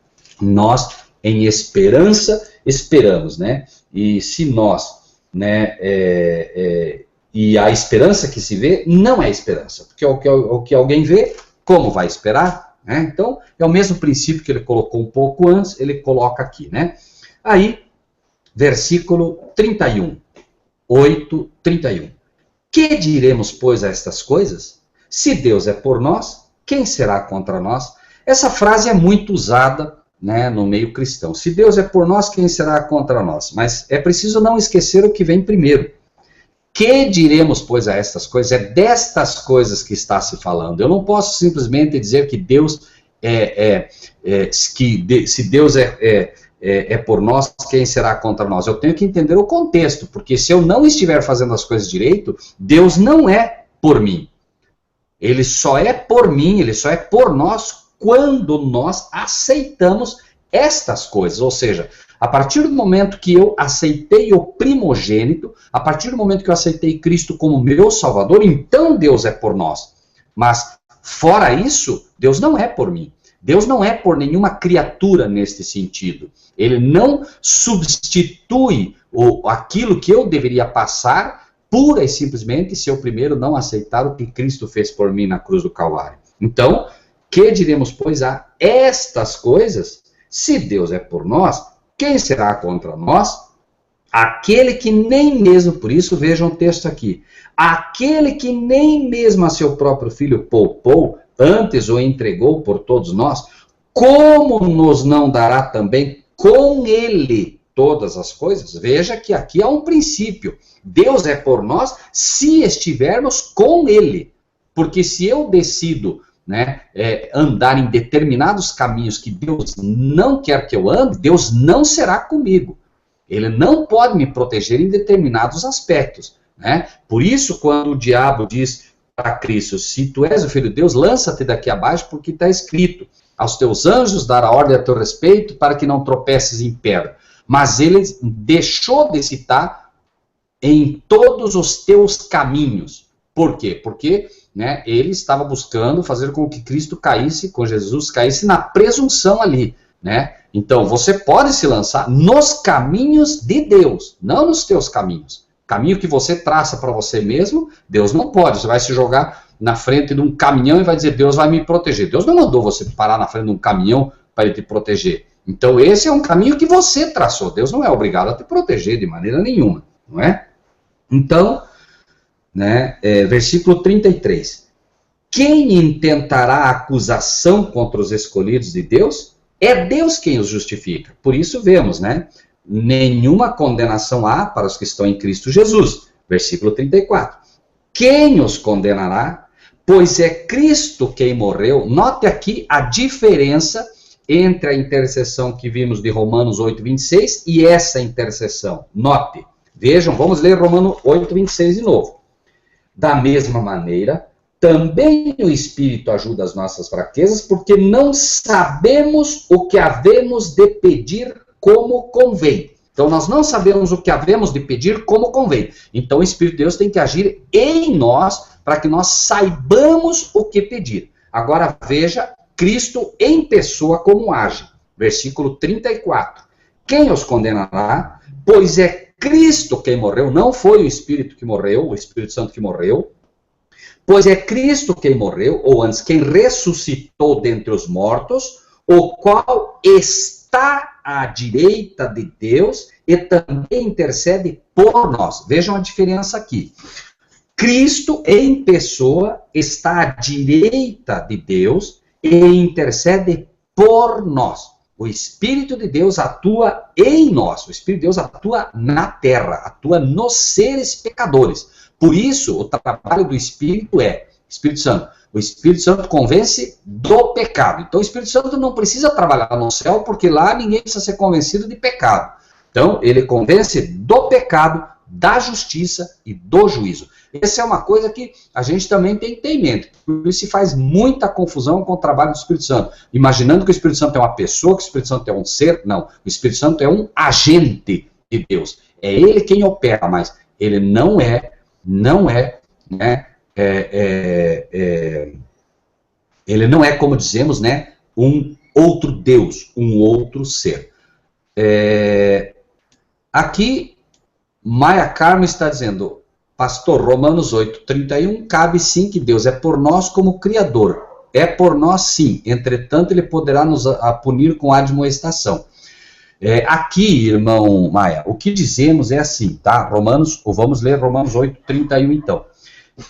Nós, em esperança, esperamos, né? E se nós, e a esperança que se vê não é esperança, porque o que alguém vê, como vai esperar? Né? Então, é o mesmo princípio que ele colocou um pouco antes, ele coloca aqui, né? Aí, versículo 31, 8:31. Que diremos, pois, a estas coisas? Se Deus é por nós, quem será contra nós? Essa frase é muito usada no meio cristão. Se Deus é por nós, quem será contra nós? Mas é preciso não esquecer o que vem primeiro. Que diremos, pois, a estas coisas? É destas coisas que está se falando. Eu não posso simplesmente dizer que Deus se Deus é por nós, quem será contra nós? Eu tenho que entender o contexto, porque se eu não estiver fazendo as coisas direito, Deus não é por mim. Ele só é por mim, ele só é por nós quando nós aceitamos estas coisas. Ou seja, a partir do momento que eu aceitei o primogênito, a partir do momento que eu aceitei Cristo como meu Salvador, então Deus é por nós. Mas, fora isso, Deus não é por mim. Deus não é por nenhuma criatura neste sentido. Ele não substitui aquilo que eu deveria passar, pura e simplesmente, se eu primeiro não aceitar o que Cristo fez por mim na cruz do Calvário. Então, que diremos, pois, a estas coisas? Se Deus é por nós, quem será contra nós? Aquele que nem mesmo, por isso vejam o texto aqui, aquele que nem mesmo a seu próprio filho poupou, antes o entregou por todos nós, como nos não dará também com ele todas as coisas? Veja que aqui há um princípio. Deus é por nós se estivermos com ele. Porque se eu decido, né, andar em determinados caminhos que Deus não quer que eu ande, Deus não será comigo. Ele não pode me proteger em determinados aspectos, né? Por isso, quando o diabo diz para Cristo, se tu és o filho de Deus, lança-te daqui abaixo, porque está escrito, aos teus anjos dará ordem a teu respeito, para que não tropeces em pedra. Mas ele deixou de citar em todos os teus caminhos. Por quê? Porque, né, ele estava buscando fazer com que Cristo caísse, com Jesus caísse na presunção ali, né? Então, você pode se lançar nos caminhos de Deus, não nos teus caminhos. Caminho que você traça para você mesmo, Deus não pode. Você vai se jogar na frente de um caminhão e vai dizer, Deus vai me proteger. Deus não mandou você parar na frente de um caminhão para ele te proteger. Então, esse é um caminho que você traçou. Deus não é obrigado a te proteger de maneira nenhuma, não é? Então, né, versículo 33. Quem intentará acusação contra os escolhidos de Deus? É Deus quem os justifica. Por isso vemos, né? Nenhuma condenação há para os que estão em Cristo Jesus. Versículo 34. Quem os condenará? Pois é Cristo quem morreu. Note aqui a diferença entre a intercessão que vimos de Romanos 8:26 e essa intercessão. Note. Vejam, vamos ler Romanos 8:26 de novo. Da mesma maneira, também o Espírito ajuda as nossas fraquezas, porque não sabemos o que havemos de pedir como convém. Então, nós não sabemos o que havemos de pedir como convém. Então, o Espírito de Deus tem que agir em nós, para que nós saibamos o que pedir. Agora, veja Cristo em pessoa como age. Versículo 34. Quem os condenará? Pois é Cristo quem morreu, não foi o Espírito que morreu, o Espírito Santo que morreu. Pois é Cristo quem morreu, ou antes, quem ressuscitou dentre os mortos, o qual está à direita de Deus e também intercede por nós. Vejam a diferença aqui. Cristo, em pessoa, está à direita de Deus e intercede por nós. O Espírito de Deus atua em nós. O Espírito de Deus atua na terra, atua nos seres pecadores. Por isso, o trabalho do Espírito é, Espírito Santo, o Espírito Santo convence do pecado. Então, o Espírito Santo não precisa trabalhar no céu, porque lá ninguém precisa ser convencido de pecado. Então, ele convence do pecado, da justiça e do juízo. Essa é uma coisa que a gente também tem que ter em mente. Por isso se faz muita confusão com o trabalho do Espírito Santo. Imaginando que o Espírito Santo é uma pessoa, que o Espírito Santo é um ser. Não, o Espírito Santo é um agente de Deus. É ele quem opera, mas ele não é, né, ele não é, como dizemos, né, um outro Deus, um outro ser. Aqui, Maia Carmo está dizendo, pastor, Romanos 8:31, cabe sim que Deus é por nós como Criador. É por nós sim, entretanto ele poderá nos punir com admoestação. Aqui, irmão Maia, o que dizemos é assim, tá? Vamos ler Romanos 8:31 então.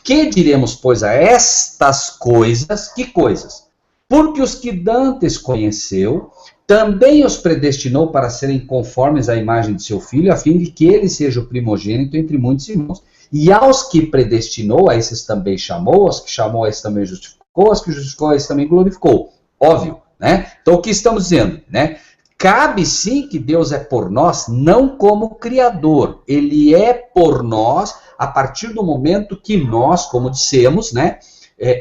Que diremos, pois, a estas coisas? Que coisas? Porque os que dantes conheceu, também os predestinou para serem conformes à imagem de seu filho, a fim de que ele seja o primogênito entre muitos irmãos. E aos que predestinou, a esses também chamou, aos que chamou, a esses também justificou, aos que justificou, a esses também glorificou. Óbvio, né? Então, o que estamos dizendo, né? Cabe sim que Deus é por nós, não como Criador. Ele é por nós a partir do momento que nós, como dissemos, né,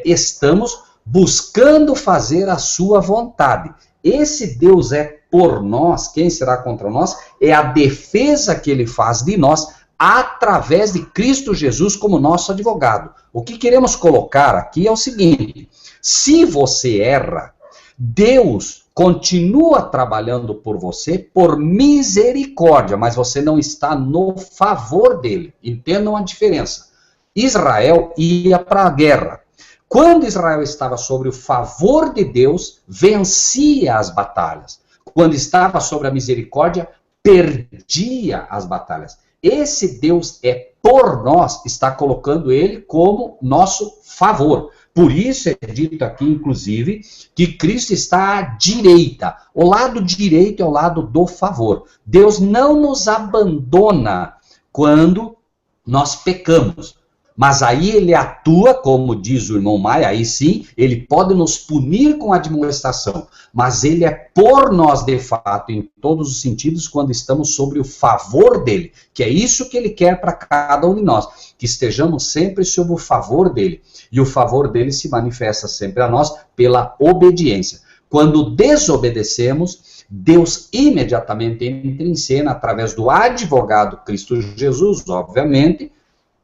estamos buscando fazer a sua vontade. Esse Deus é por nós, quem será contra nós? É a defesa que ele faz de nós através de Cristo Jesus como nosso advogado. O que queremos colocar aqui é o seguinte: se você erra, Deus continua trabalhando por você por misericórdia, mas você não está no favor dele. Entendam a diferença. Israel ia para a guerra. Quando Israel estava sobre o favor de Deus, vencia as batalhas. Quando estava sobre a misericórdia, perdia as batalhas. Esse Deus é por nós, está colocando ele como nosso favor. Por isso é dito aqui, inclusive, que Cristo está à direita. O lado direito é o lado do favor. Deus não nos abandona quando nós pecamos. Mas aí ele atua, como diz o irmão Maia, aí sim, ele pode nos punir com admoestação. Mas ele é por nós, de fato, em todos os sentidos, quando estamos sobre o favor dele. Que é isso que ele quer para cada um de nós. Que estejamos sempre sob o favor dele. E o favor dele se manifesta sempre a nós pela obediência. Quando desobedecemos, Deus imediatamente entra em cena através do advogado Cristo Jesus, obviamente,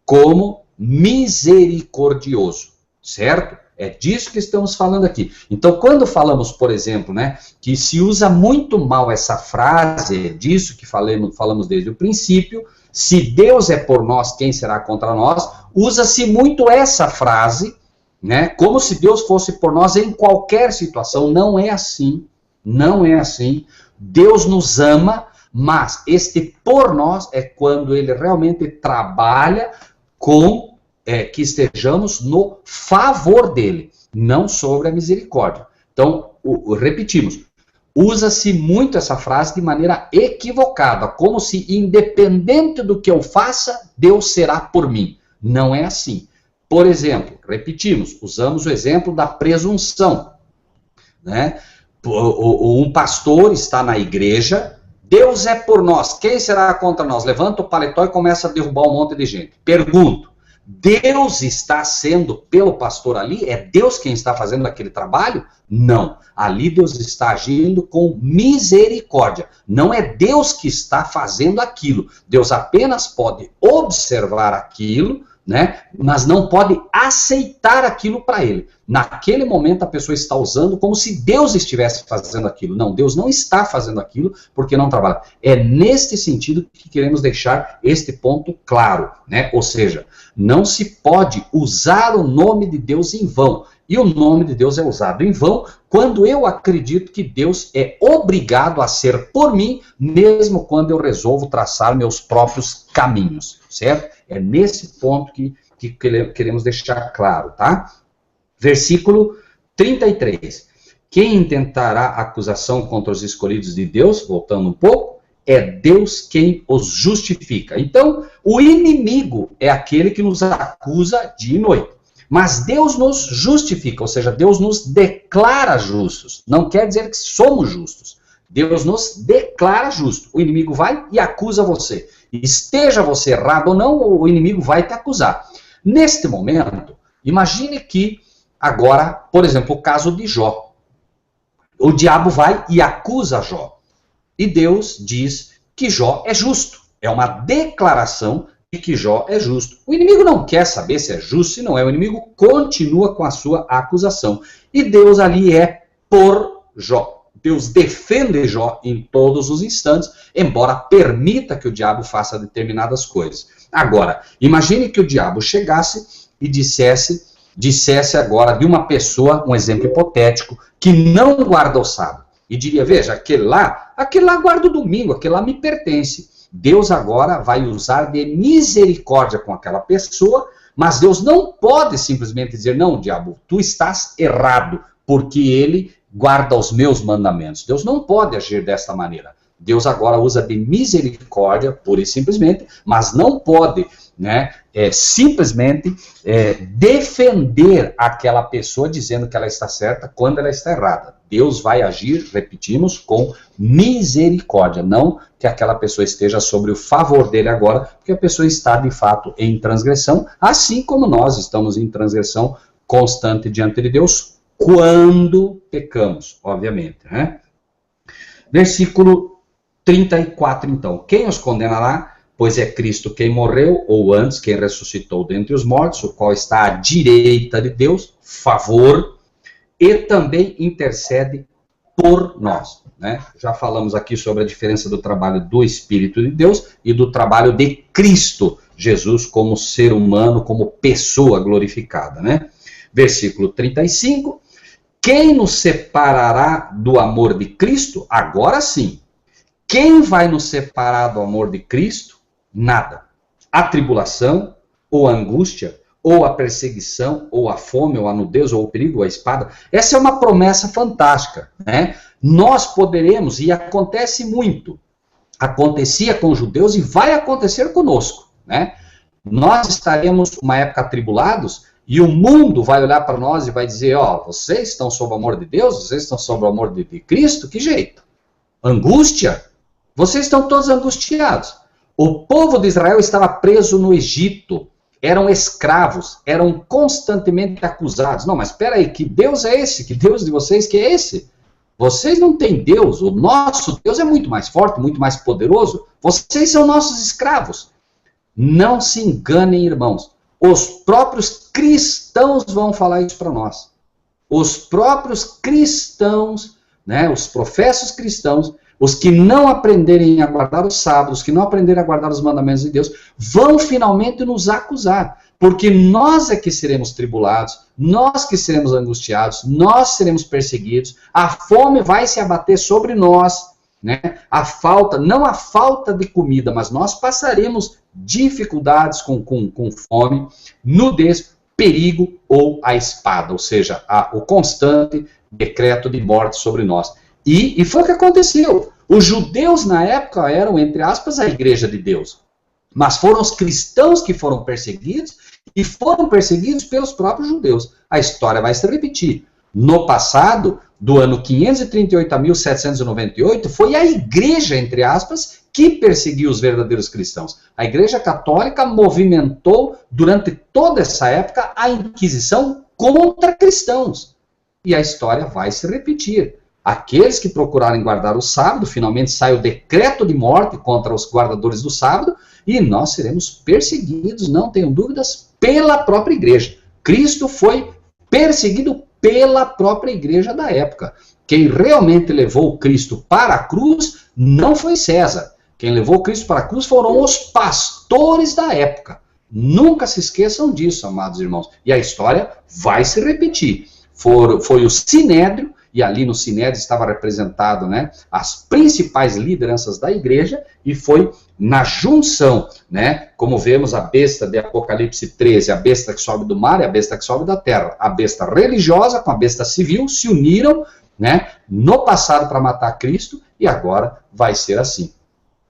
como misericordioso, certo? É disso que estamos falando aqui. Então, quando falamos, por exemplo, né, que se usa muito mal essa frase, é disso que falamos desde o princípio, se Deus é por nós, quem será contra nós? Usa-se muito essa frase, né, como se Deus fosse por nós em qualquer situação. Não é assim, não é assim. Deus nos ama, mas este por nós é quando ele realmente trabalha com que estejamos no favor dele, não sobre a misericórdia. Então, repetimos, usa-se muito essa frase de maneira equivocada, como se independente do que eu faça, Deus será por mim. Não é assim. Por exemplo, repetimos, usamos o exemplo da presunção, né? Um pastor está na igreja, Deus é por nós, quem será contra nós? Levanta o paletó e começa a derrubar um monte de gente. Pergunto, Deus está sendo pelo pastor ali? É Deus quem está fazendo aquele trabalho? Não. Ali Deus está agindo com misericórdia. Não é Deus que está fazendo aquilo. Deus apenas pode observar aquilo, né? Mas não pode aceitar aquilo para ele. Naquele momento a pessoa está usando como se Deus estivesse fazendo aquilo. Não, Deus não está fazendo aquilo porque não trabalha. É neste sentido que queremos deixar este ponto claro, né? Ou seja, não se pode usar o nome de Deus em vão. E o nome de Deus é usado em vão quando eu acredito que Deus é obrigado a ser por mim, mesmo quando eu resolvo traçar meus próprios caminhos, certo? É nesse ponto que queremos deixar claro, tá? Versículo 33. Quem intentará acusação contra os escolhidos de Deus, voltando um pouco, é Deus quem os justifica. Então, o inimigo é aquele que nos acusa dia e noite. Mas Deus nos justifica, ou seja, Deus nos declara justos. Não quer dizer que somos justos. Deus nos declara justo. O inimigo vai e acusa você. Esteja você errado ou não, o inimigo vai te acusar. Neste momento, imagine que agora, por exemplo, o caso de Jó. O diabo vai e acusa Jó. E Deus diz que Jó é justo. É uma declaração de que Jó é justo. O inimigo não quer saber se é justo, se não é. O inimigo continua com a sua acusação. E Deus ali é por Jó. Deus defende Jó em todos os instantes, embora permita que o diabo faça determinadas coisas. Agora, imagine que o diabo chegasse e dissesse agora de uma pessoa, um exemplo hipotético, que não guarda o sábado. E diria, veja, aquele lá guarda o domingo, aquele lá me pertence. Deus agora vai usar de misericórdia com aquela pessoa, mas Deus não pode simplesmente dizer, não, diabo, tu estás errado, porque ele guarda os meus mandamentos. Deus não pode agir desta maneira. Deus agora usa de misericórdia, pura e simplesmente, mas não pode, né, simplesmente defender aquela pessoa dizendo que ela está certa quando ela está errada. Deus vai agir, repetimos, com misericórdia, não que aquela pessoa esteja sobre o favor dele agora, porque a pessoa está de fato em transgressão, assim como nós estamos em transgressão constante diante de Deus, quando pecamos, obviamente, né? Versículo 34, então. Quem os condenará? Pois é Cristo quem morreu, ou antes, quem ressuscitou dentre os mortos, o qual está à direita de Deus, favor, e também intercede por nós, né? Já falamos aqui sobre a diferença do trabalho do Espírito de Deus e do trabalho de Cristo Jesus como ser humano, como pessoa glorificada, né? Versículo 35, quem nos separará do amor de Cristo? Agora sim. Quem vai nos separar do amor de Cristo? Nada. A tribulação, ou a angústia, ou a perseguição, ou a fome, ou a nudez, ou o perigo, ou a espada. Essa é uma promessa fantástica, né? Nós poderemos, e acontece muito, acontecia com os judeus e vai acontecer conosco, né? Nós estaremos uma época atribulados e o mundo vai olhar para nós e vai dizer, ó, vocês estão sob o amor de Deus, vocês estão sob o amor de Cristo, que jeito? Angústia? Vocês estão todos angustiados. O povo de Israel estava preso no Egito, eram escravos, eram constantemente acusados. Não, mas espera aí, que Deus é esse? Que Deus de vocês que é esse? Vocês não têm Deus, o nosso Deus é muito mais forte, muito mais poderoso. Vocês são nossos escravos. Não se enganem, irmãos. Os próprios cristãos vão falar isso para nós. Os próprios cristãos, né, os professos cristãos, os que não aprenderem a guardar o sábado, os que não aprenderem a guardar os mandamentos de Deus, vão finalmente nos acusar. Porque nós é que seremos tribulados, nós que seremos angustiados, nós seremos perseguidos, a fome vai se abater sobre nós, né? A falta, não a falta de comida, mas nós passaremos dificuldades com fome, nudez, perigo ou a espada, ou seja, o constante decreto de morte sobre nós. E foi o que aconteceu. Os judeus na época eram, entre aspas, a igreja de Deus. Mas foram os cristãos que foram perseguidos e foram perseguidos pelos próprios judeus. A história vai se repetir. No passado, do ano 538 a 1798, foi a igreja, entre aspas, que perseguiu os verdadeiros cristãos. A igreja católica movimentou, durante toda essa época, a Inquisição contra cristãos. E a história vai se repetir. Aqueles que procurarem guardar o sábado, finalmente sai o decreto de morte contra os guardadores do sábado, e nós seremos perseguidos, não tenham dúvidas, pela própria igreja. Cristo foi perseguido pela própria igreja da época. Quem realmente levou Cristo para a cruz não foi César. Quem levou Cristo para a cruz foram os pastores da época. Nunca se esqueçam disso, amados irmãos. E a história vai se repetir. Foi o Sinédrio, e ali no Sinédrio estava representado, né, as principais lideranças da igreja, e foi na junção, né, como vemos a besta de Apocalipse 13, a besta que sobe do mar e a besta que sobe da terra, a besta religiosa com a besta civil se uniram, né, no passado para matar Cristo, e agora vai ser assim.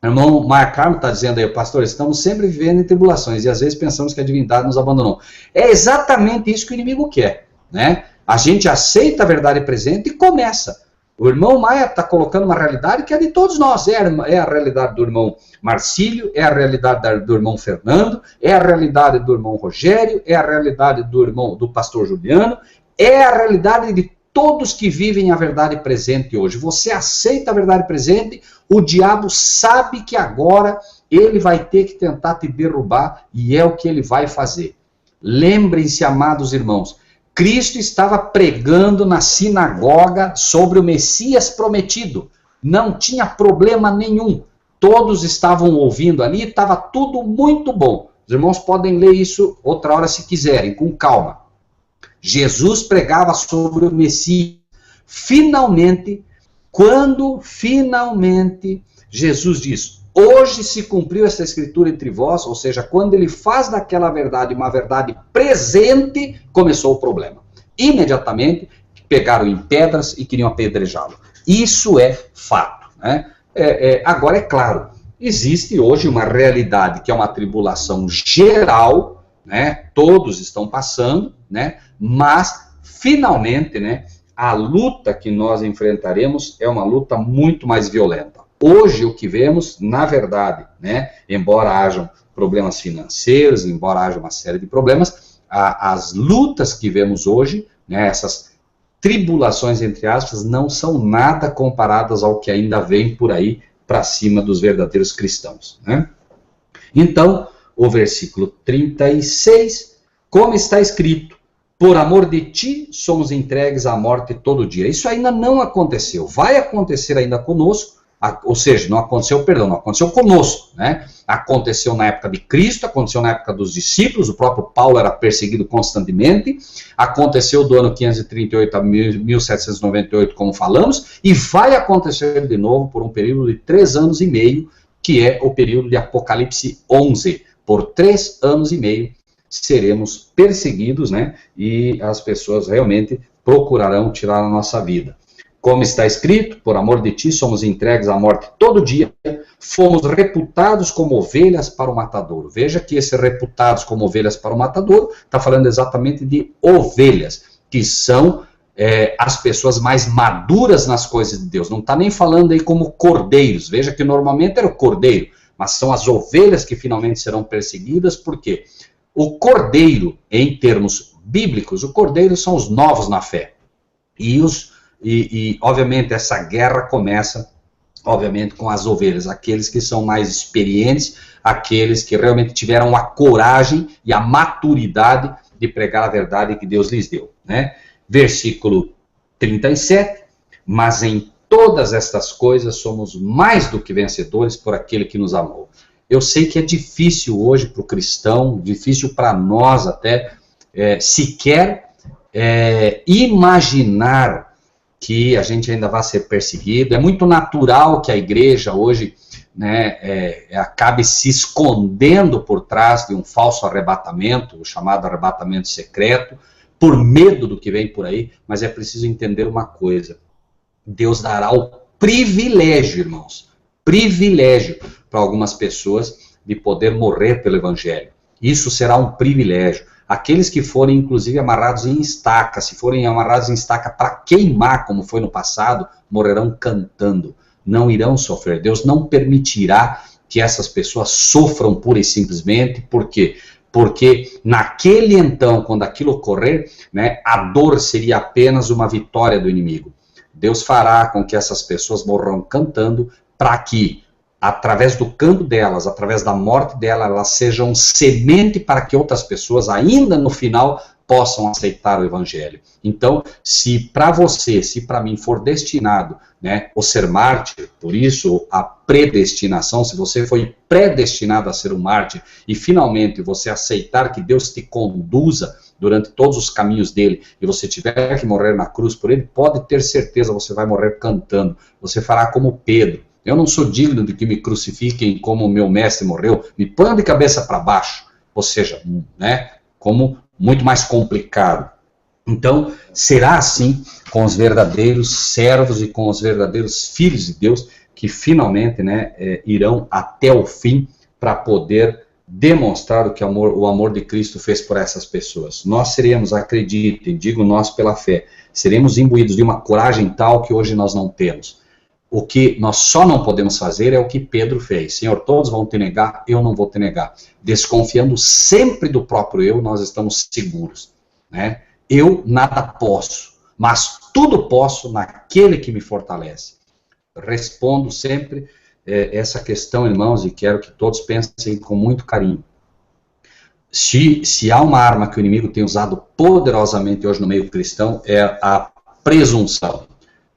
O irmão Mark Carmo está dizendo aí, pastor, estamos sempre vivendo em tribulações, e às vezes pensamos que a divindade nos abandonou. É exatamente isso que o inimigo quer, né? A gente aceita a verdade presente e começa. O irmão Maia está colocando uma realidade que é de todos nós. É a realidade do irmão Marcílio, é a realidade do irmão Fernando, é a realidade do irmão Rogério, é a realidade do pastor Juliano, é a realidade de todos que vivem a verdade presente hoje. Você aceita a verdade presente, o diabo sabe que agora ele vai ter que tentar te derrubar e é o que ele vai fazer. Lembrem-se, amados irmãos, Cristo estava pregando na sinagoga sobre o Messias prometido. Não tinha problema nenhum. Todos estavam ouvindo ali, estava tudo muito bom. Os irmãos podem ler isso outra hora se quiserem, com calma. Jesus pregava sobre o Messias. Finalmente, quando finalmente Jesus diz, hoje se cumpriu essa escritura entre vós, ou seja, quando ele faz daquela verdade uma verdade presente, começou o problema. Imediatamente, pegaram em pedras e queriam apedrejá-lo. Isso é fato, né? Agora, é claro, existe hoje uma realidade que é uma tribulação geral, né? Todos estão passando, né? Mas, finalmente, né, a luta que nós enfrentaremos é uma luta muito mais violenta. Hoje, o que vemos, na verdade, né, embora hajam problemas financeiros, embora haja uma série de problemas, as lutas que vemos hoje, né, essas tribulações, entre aspas, não são nada comparadas ao que ainda vem por aí para cima dos verdadeiros cristãos, né? Então, o versículo 36, como está escrito, por amor de ti, somos entregues à morte todo dia. Isso ainda não aconteceu. Vai acontecer ainda conosco, ou seja, não aconteceu, perdão, não aconteceu conosco, né? Aconteceu na época de Cristo, aconteceu na época dos discípulos, o próprio Paulo era perseguido constantemente, aconteceu do ano 538 a 1798, como falamos, e vai acontecer de novo por um período de 3 anos e meio, que é o período de Apocalipse 11. Por 3 anos e meio, seremos perseguidos, né? E as pessoas realmente procurarão tirar a nossa vida. Como está escrito, por amor de ti somos entregues à morte todo dia, fomos reputados como ovelhas para o matadouro. Veja que esse reputados como ovelhas para o matadouro está falando exatamente de ovelhas, que são as pessoas mais maduras nas coisas de Deus. Não está nem falando aí como cordeiros. Veja que normalmente era o cordeiro, mas são as ovelhas que finalmente serão perseguidas, porque o cordeiro, em termos bíblicos, o cordeiro são os novos na fé. E obviamente, essa guerra começa, obviamente, com as ovelhas, aqueles que são mais experientes, aqueles que realmente tiveram a coragem e a maturidade de pregar a verdade que Deus lhes deu, né? Versículo 37, mas em todas estas coisas somos mais do que vencedores por aquele que nos amou. Eu sei que é difícil hoje para o cristão, difícil para nós até, sequer imaginar que a gente ainda vai ser perseguido. É muito natural que a igreja hoje, né, acabe se escondendo por trás de um falso arrebatamento, o chamado arrebatamento secreto, por medo do que vem por aí, mas é preciso entender uma coisa. Deus dará o privilégio, irmãos, privilégio para algumas pessoas de poder morrer pelo evangelho. Isso será um privilégio. Aqueles que forem, inclusive, amarrados em estaca, se forem amarrados em estaca para queimar, como foi no passado, morrerão cantando. Não irão sofrer. Deus não permitirá que essas pessoas sofram pura e simplesmente. Por quê? Porque naquele então, quando aquilo ocorrer, né, a dor seria apenas uma vitória do inimigo. Deus fará com que essas pessoas morram cantando para que, através do canto delas, através da morte delas, elas sejam semente para que outras pessoas, ainda no final, possam aceitar o evangelho. Então, se para você, se para mim for destinado, né, o ser mártir, por isso a predestinação, se você foi predestinado a ser um mártir e finalmente você aceitar que Deus te conduza durante todos os caminhos dele e você tiver que morrer na cruz por ele, pode ter certeza, você vai morrer cantando. Você fará como Pedro. Eu não sou digno de que me crucifiquem como o meu mestre morreu, me ponham de cabeça para baixo. Ou seja, né, como muito mais complicado. Então, será assim com os verdadeiros servos e com os verdadeiros filhos de Deus que finalmente, né, irão até o fim para poder demonstrar o amor de Cristo fez por essas pessoas. Nós seremos, acreditem, digo nós pela fé, seremos imbuídos de uma coragem tal que hoje nós não temos. O que nós só não podemos fazer é o que Pedro fez. Senhor, todos vão te negar, eu não vou te negar. Desconfiando sempre do próprio eu, nós estamos seguros, né? Eu nada posso, mas tudo posso naquele que me fortalece. Respondo sempre essa questão, irmãos, e quero que todos pensem com muito carinho. Se há uma arma que o inimigo tem usado poderosamente hoje no meio cristão, é a presunção.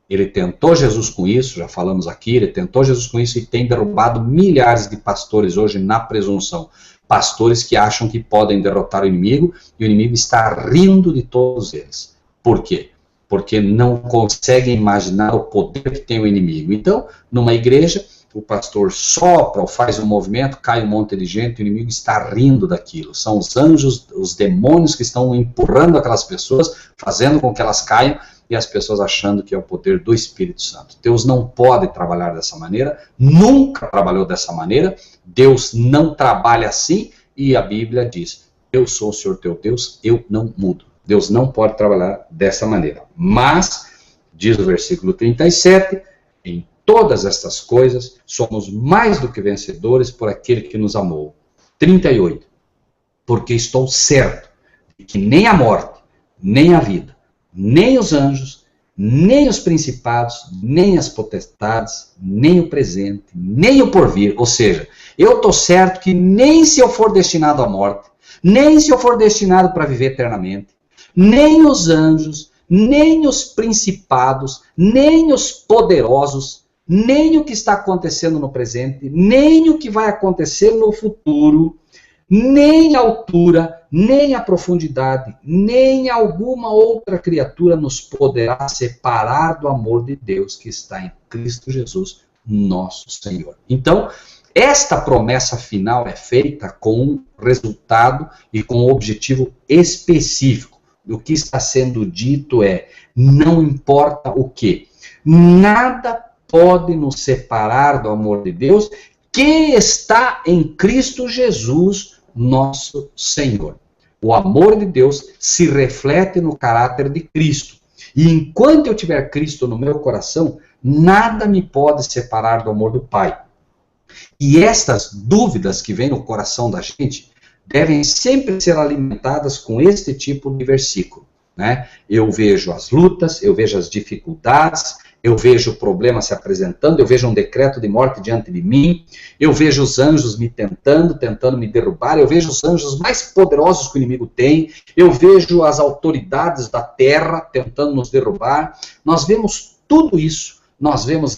Ele tentou Jesus com isso, já falamos aqui, ele tentou Jesus com isso e tem derrubado milhares de pastores hoje na presunção. Pastores que acham que podem derrotar o inimigo e o inimigo está rindo de todos eles. Por quê? Porque não conseguem imaginar o poder que tem o inimigo. Então, numa igreja, o pastor sopra ou faz um movimento, cai um monte de gente, o inimigo está rindo daquilo. São os anjos, os demônios que estão empurrando aquelas pessoas, fazendo com que elas caiam, e as pessoas achando que é o poder do Espírito Santo. Deus não pode trabalhar dessa maneira, nunca trabalhou dessa maneira, Deus não trabalha assim, e a Bíblia diz, eu sou o Senhor teu Deus, eu não mudo. Deus não pode trabalhar dessa maneira. Mas, diz o versículo 37, em todas estas coisas, somos mais do que vencedores por aquele que nos amou. 38, porque estou certo de que nem a morte, nem a vida, nem os anjos, nem os principados, nem as potestades, nem o presente, nem o porvir. Ou seja, eu estou certo que nem se eu for destinado à morte, nem se eu for destinado para viver eternamente, nem os anjos, nem os principados, nem os poderosos, nem o que está acontecendo no presente, nem o que vai acontecer no futuro, nem a altura, nem a profundidade, nem alguma outra criatura nos poderá separar do amor de Deus que está em Cristo Jesus, nosso Senhor. Então, esta promessa final é feita com um resultado e com um objetivo específico. O que está sendo dito é, não importa o que, nada pode nos separar do amor de Deus que está em Cristo Jesus, nosso Senhor. O amor de Deus se reflete no caráter de Cristo. E enquanto eu tiver Cristo no meu coração, nada me pode separar do amor do Pai. E estas dúvidas que vêm no coração da gente devem sempre ser alimentadas com este tipo de versículo, né? Eu vejo as lutas, eu vejo as dificuldades, eu vejo o problema se apresentando, eu vejo um decreto de morte diante de mim, eu vejo os anjos me tentando me derrubar, eu vejo os anjos mais poderosos que o inimigo tem, eu vejo as autoridades da terra tentando nos derrubar. Nós vemos tudo isso, nós vemos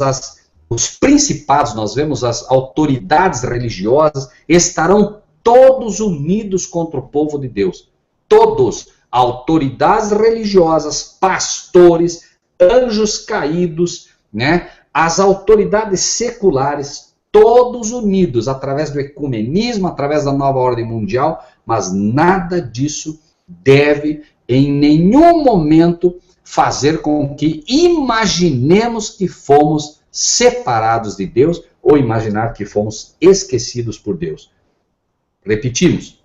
os principados, nós vemos as autoridades religiosas, estarão todos unidos contra o povo de Deus. Todos, autoridades religiosas, pastores, anjos caídos, né? As autoridades seculares, todos unidos através do ecumenismo, através da nova ordem mundial, mas nada disso deve em nenhum momento fazer com que imaginemos que fomos separados de Deus ou imaginar que fomos esquecidos por Deus. Repetimos,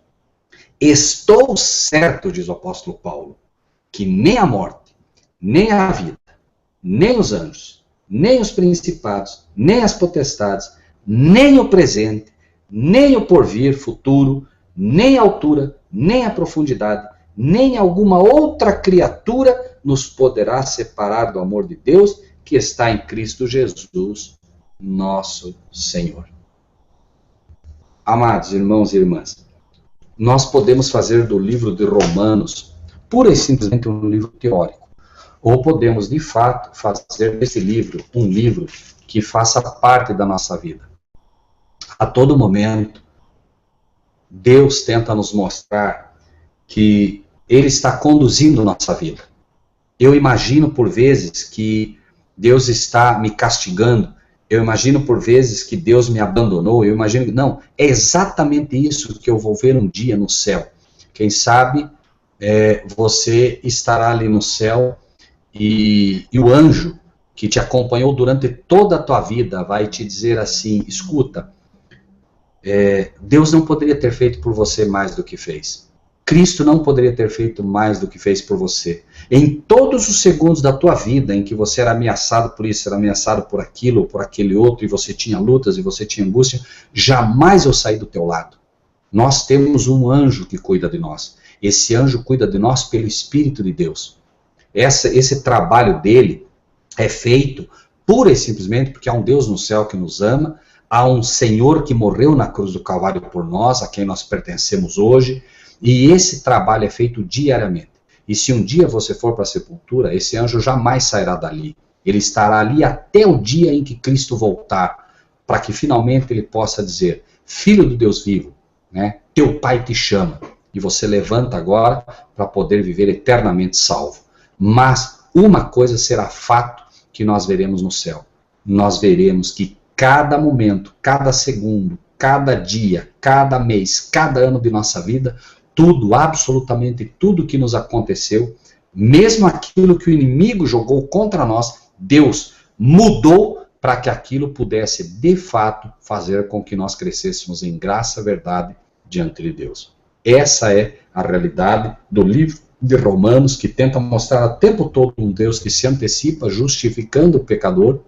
estou certo, diz o apóstolo Paulo, que nem a morte, nem a vida, nem os anjos, nem os principados, nem as potestades, nem o presente, nem o porvir futuro, nem a altura, nem a profundidade, nem alguma outra criatura nos poderá separar do amor de Deus que está em Cristo Jesus, nosso Senhor. Amados irmãos e irmãs, nós podemos fazer do livro de Romanos pura e simplesmente um livro teórico, ou podemos, de fato, fazer desse livro um livro que faça parte da nossa vida. A todo momento, Deus tenta nos mostrar que Ele está conduzindo nossa vida. Eu imagino por vezes que Deus está me castigando, eu imagino por vezes que Deus me abandonou, eu imagino que não, é exatamente isso que eu vou ver um dia no céu. Quem sabe você estará ali no céu e o anjo que te acompanhou durante toda a tua vida vai te dizer assim, escuta, Deus não poderia ter feito por você mais do que fez. Cristo não poderia ter feito mais do que fez por você. Em todos os segundos da tua vida em que você era ameaçado por isso, era ameaçado por aquilo ou por aquele outro, e você tinha lutas e você tinha angústia, jamais eu saí do teu lado. Nós temos um anjo que cuida de nós. Esse anjo cuida de nós pelo Espírito de Deus. Esse trabalho dele é feito pura e simplesmente porque há um Deus no céu que nos ama, há um Senhor que morreu na cruz do Calvário por nós, a quem nós pertencemos hoje, e esse trabalho é feito diariamente. E se um dia você for para a sepultura, esse anjo jamais sairá dali. Ele estará ali até o dia em que Cristo voltar, para que finalmente ele possa dizer, filho do Deus vivo, né, teu Pai te chama, e você levanta agora para poder viver eternamente salvo. Mas uma coisa será fato que nós veremos no céu. Nós veremos que cada momento, cada segundo, cada dia, cada mês, cada ano de nossa vida, tudo, absolutamente tudo que nos aconteceu, mesmo aquilo que o inimigo jogou contra nós, Deus mudou para que aquilo pudesse, de fato, fazer com que nós crescêssemos em graça, verdade, diante de Deus. Essa é a realidade do livro de Romanos, que tenta mostrar o tempo todo um Deus que se antecipa, justificando o pecador,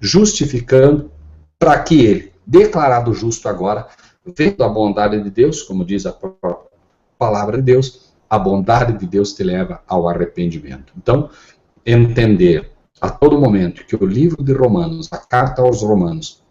justificando para que ele, declarado justo agora, vendo a bondade de Deus, como diz a própria palavra de Deus, a bondade de Deus te leva ao arrependimento. Então, entender a todo momento que o livro de Romanos, a carta aos Romanos,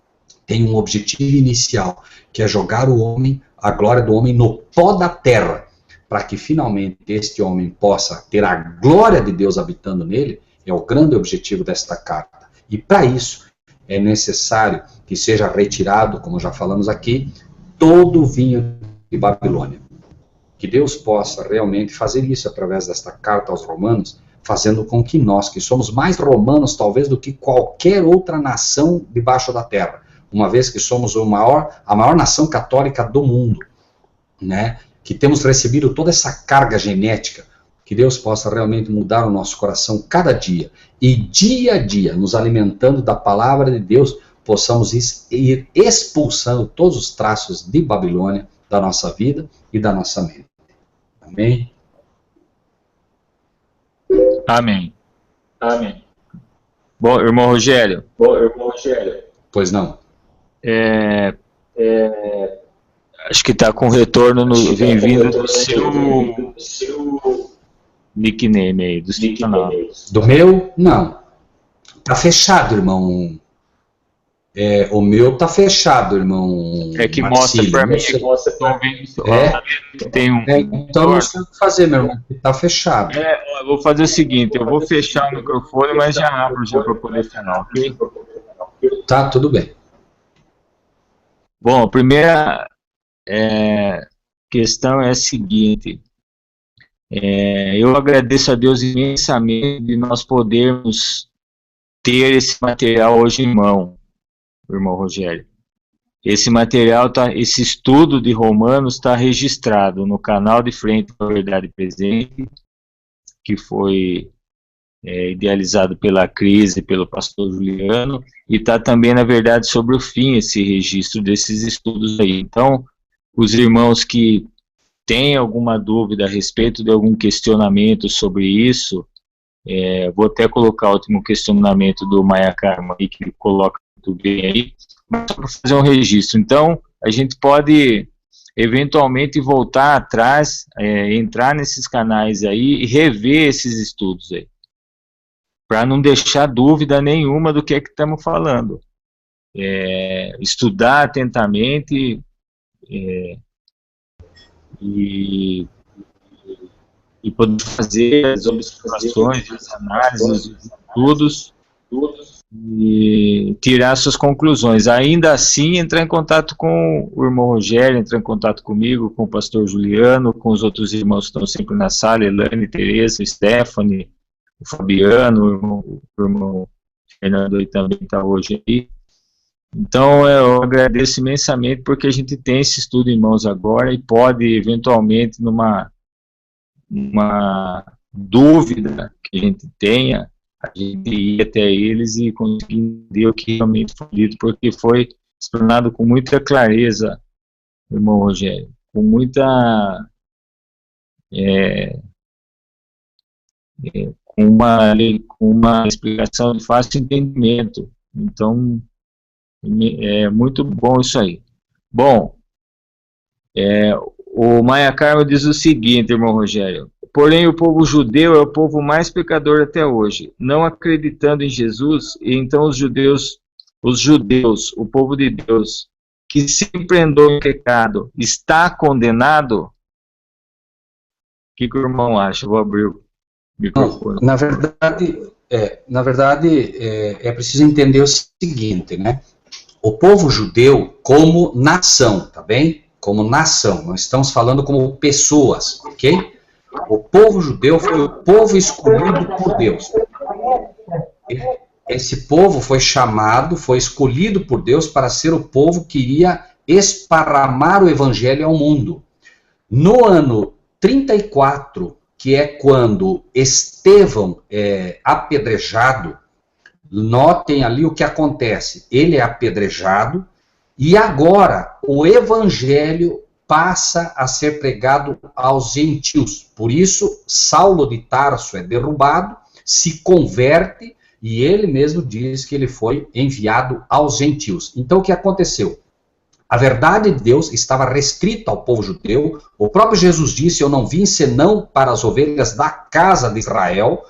tem um objetivo inicial, que é jogar o homem, a glória do homem no pó da terra, para que finalmente este homem possa ter a glória de Deus habitando nele, é o grande objetivo desta carta. E para isso é necessário que seja retirado, como já falamos aqui, todo o vinho de Babilônia. Que Deus possa realmente fazer isso através desta carta aos romanos, fazendo com que nós, que somos mais romanos talvez do que qualquer outra nação debaixo da terra, uma vez que somos a maior nação católica do mundo, né? Que temos recebido toda essa carga genética, que Deus possa realmente mudar o nosso coração cada dia, e dia a dia, nos alimentando da palavra de Deus, possamos ir expulsando todos os traços de Babilônia da nossa vida e da nossa mente. Amém? Amém. Amém. Bom, irmão Rogério. Pois não. Acho que está com retorno, vem vindo do seu nickname aí, do seu canal. Do meu? Não. Tá fechado, irmão. O meu tá fechado, irmão. É que mostra para mim, que tem um... então não sei o que fazer, meu irmão, tá fechado. Eu vou fazer o seguinte, eu vou fechar o microfone, mas já abro já para poder falar, ok? Tá, tudo bem. Bom, a primeira questão é a seguinte, eu agradeço a Deus imensamente de nós podermos ter esse material hoje em mão, irmão Rogério. Esse material, esse estudo de Romanos está registrado no canal de Frente para a Verdade Presente, que foi idealizado pela Cris e pelo pastor Juliano, e está também, na verdade, sobre o fim, esse registro desses estudos aí. Então, os irmãos que têm alguma dúvida a respeito de algum questionamento sobre isso, vou até colocar o último questionamento do Maia Karma aí, que ele coloca muito bem aí, mas só para fazer um registro. Então, a gente pode eventualmente voltar atrás, entrar nesses canais aí e rever esses estudos aí, para não deixar dúvida nenhuma do que é que estamos falando. Estudar atentamente e poder fazer as observações, as análises, os estudos e tirar suas conclusões. Ainda assim, entrar em contato com o irmão Rogério, entrar em contato comigo, com o pastor Juliano, com os outros irmãos que estão sempre na sala, Elane, Tereza, Stephanie, o Fabiano, o irmão Fernando aí também está hoje aí. Então, eu agradeço imensamente porque a gente tem esse estudo em mãos agora e pode, eventualmente, numa dúvida que a gente tenha, a gente ir até eles e conseguir entender o que realmente foi dito, porque foi explanado com muita clareza, irmão Rogério, com muita... com uma explicação de fácil entendimento. Então, é muito bom isso aí. Bom, o Maia Karma diz o seguinte, irmão Rogério: porém o povo judeu é o povo mais pecador até hoje, não acreditando em Jesus, e então os judeus, o povo de Deus, que sempre andou em pecado, está condenado? O que o irmão acha? Vou abrir o microfone. Na verdade, é preciso entender o seguinte, né? O povo judeu como nação, tá bem? Como nação, nós estamos falando como pessoas, ok? O povo judeu foi o povo escolhido por Deus. Esse povo foi chamado, foi escolhido por Deus para ser o povo que iria esparramar o evangelho ao mundo. No ano 34, que é quando Estevão é apedrejado, notem ali o que acontece. Ele é apedrejado e agora o evangelho passa a ser pregado aos gentios. Por isso, Saulo de Tarso é derrubado, se converte e ele mesmo diz que ele foi enviado aos gentios. Então, o que aconteceu? A verdade de Deus estava restrita ao povo judeu. O próprio Jesus disse: eu não vim senão para as ovelhas da casa de Israel.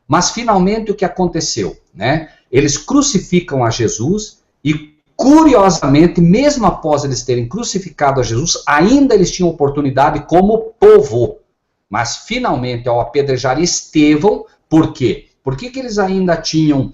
Mas finalmente o que aconteceu? Né? Eles crucificam a Jesus e curiosamente, mesmo após eles terem crucificado a Jesus, ainda eles tinham oportunidade como povo. Mas, finalmente, ao apedrejar Estevão, por quê? Por que eles ainda tinham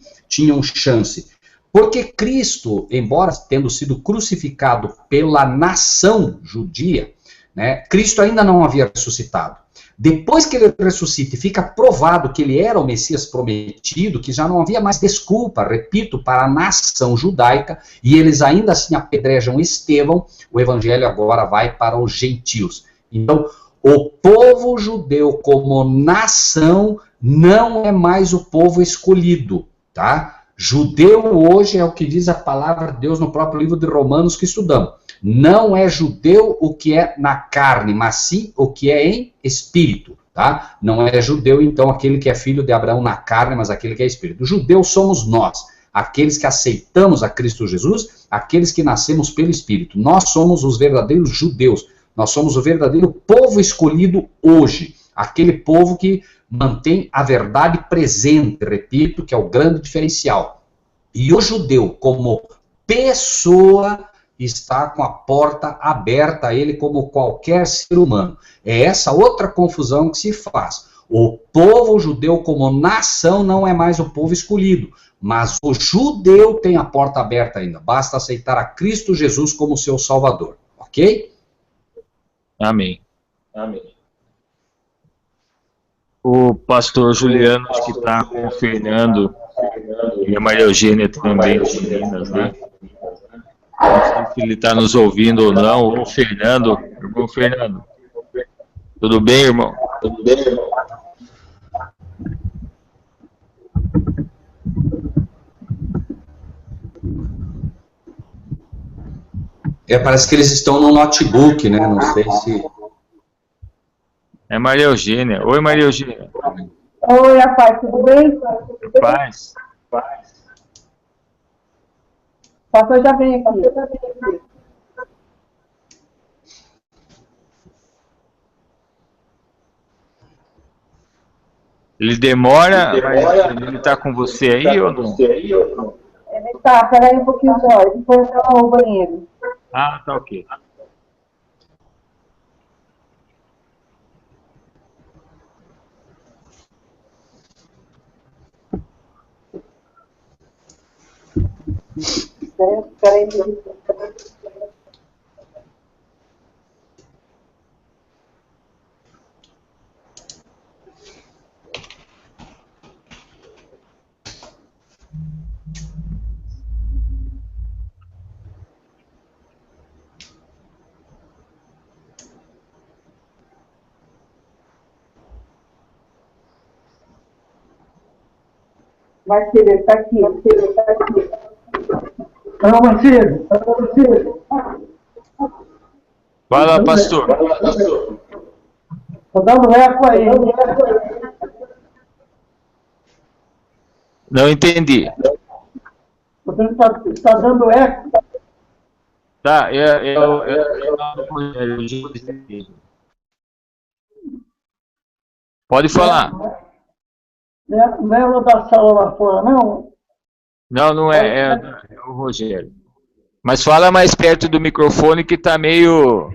chance? Porque Cristo, embora tendo sido crucificado pela nação judia, né, Cristo ainda não havia ressuscitado. Depois que ele ressuscita e fica provado que ele era o Messias prometido, que já não havia mais desculpa, repito, para a nação judaica, e eles ainda assim apedrejam Estevão, o evangelho agora vai para os gentios. Então, o povo judeu como nação não é mais o povo escolhido, tá? Judeu hoje é o que diz a palavra de Deus no próprio livro de Romanos que estudamos. Não é judeu o que é na carne, mas sim o que é em espírito, tá? Não é judeu, então, aquele que é filho de Abraão na carne, mas aquele que é espírito. Judeu somos nós, aqueles que aceitamos a Cristo Jesus, aqueles que nascemos pelo espírito. Nós somos os verdadeiros judeus. Nós somos o verdadeiro povo escolhido hoje. Aquele povo que mantém a verdade presente, repito, que é o grande diferencial. E o judeu, como pessoa, está com a porta aberta a ele como qualquer ser humano. É essa outra confusão que se faz. O povo judeu como nação não é mais o povo escolhido, mas o judeu tem a porta aberta ainda. Basta aceitar a Cristo Jesus como seu Salvador. Ok? Amém. Amém. O pastor Juliano que está com o Fernando e a Maria Eugênia também, de Minas, né? Não sei se ele está nos ouvindo ou não. O Fernando, irmão Fernando. Tudo bem, irmão? Tudo bem, irmão? Parece que eles estão no notebook, né? Não sei se... É Maria Eugênia. Oi, Maria Eugênia. Oi, rapaz, tudo bem? Paz. O pastor já vem aqui. Ele demora, mas ele está com você aí ou não? Ele tá, peraí um pouquinho só, ele foi ao banheiro. Ah, tá ok. Peraí. Marcelo, tá aqui. Alô, Marcelo. Fala, pastor. Tô dando eco aí. Não entendi. Você tá dando eco? Tá, pode falar. Não é o da sala lá fora, não? Não é o Rogério. Mas fala mais perto do microfone que tá meio...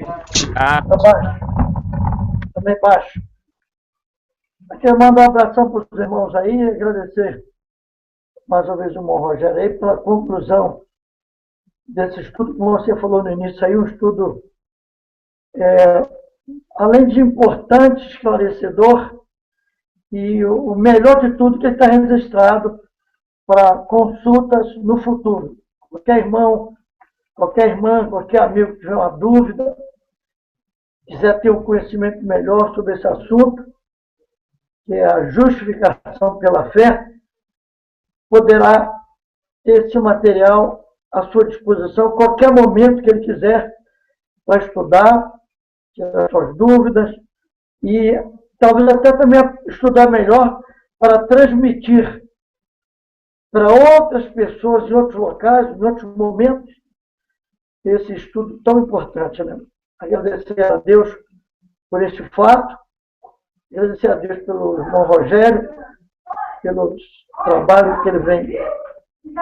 Tá baixo. Também baixo. Eu quero mandar um abração para os irmãos aí e agradecer mais uma vez o irmão Rogério aí pela conclusão desse estudo, como você falou no início aí, um estudo, além de importante, esclarecedor, e o melhor de tudo que está registrado para consultas no futuro. Qualquer irmão, qualquer irmã, qualquer amigo que tiver uma dúvida, quiser ter um conhecimento melhor sobre esse assunto, que é a justificação pela fé, poderá ter esse material à sua disposição, qualquer momento que ele quiser, para estudar, tirar suas dúvidas e talvez até também estudar melhor para transmitir para outras pessoas em outros locais, em outros momentos, esse estudo tão importante, né? Agradecer a Deus por esse fato, agradecer a Deus pelo irmão Rogério, pelo trabalho que ele vem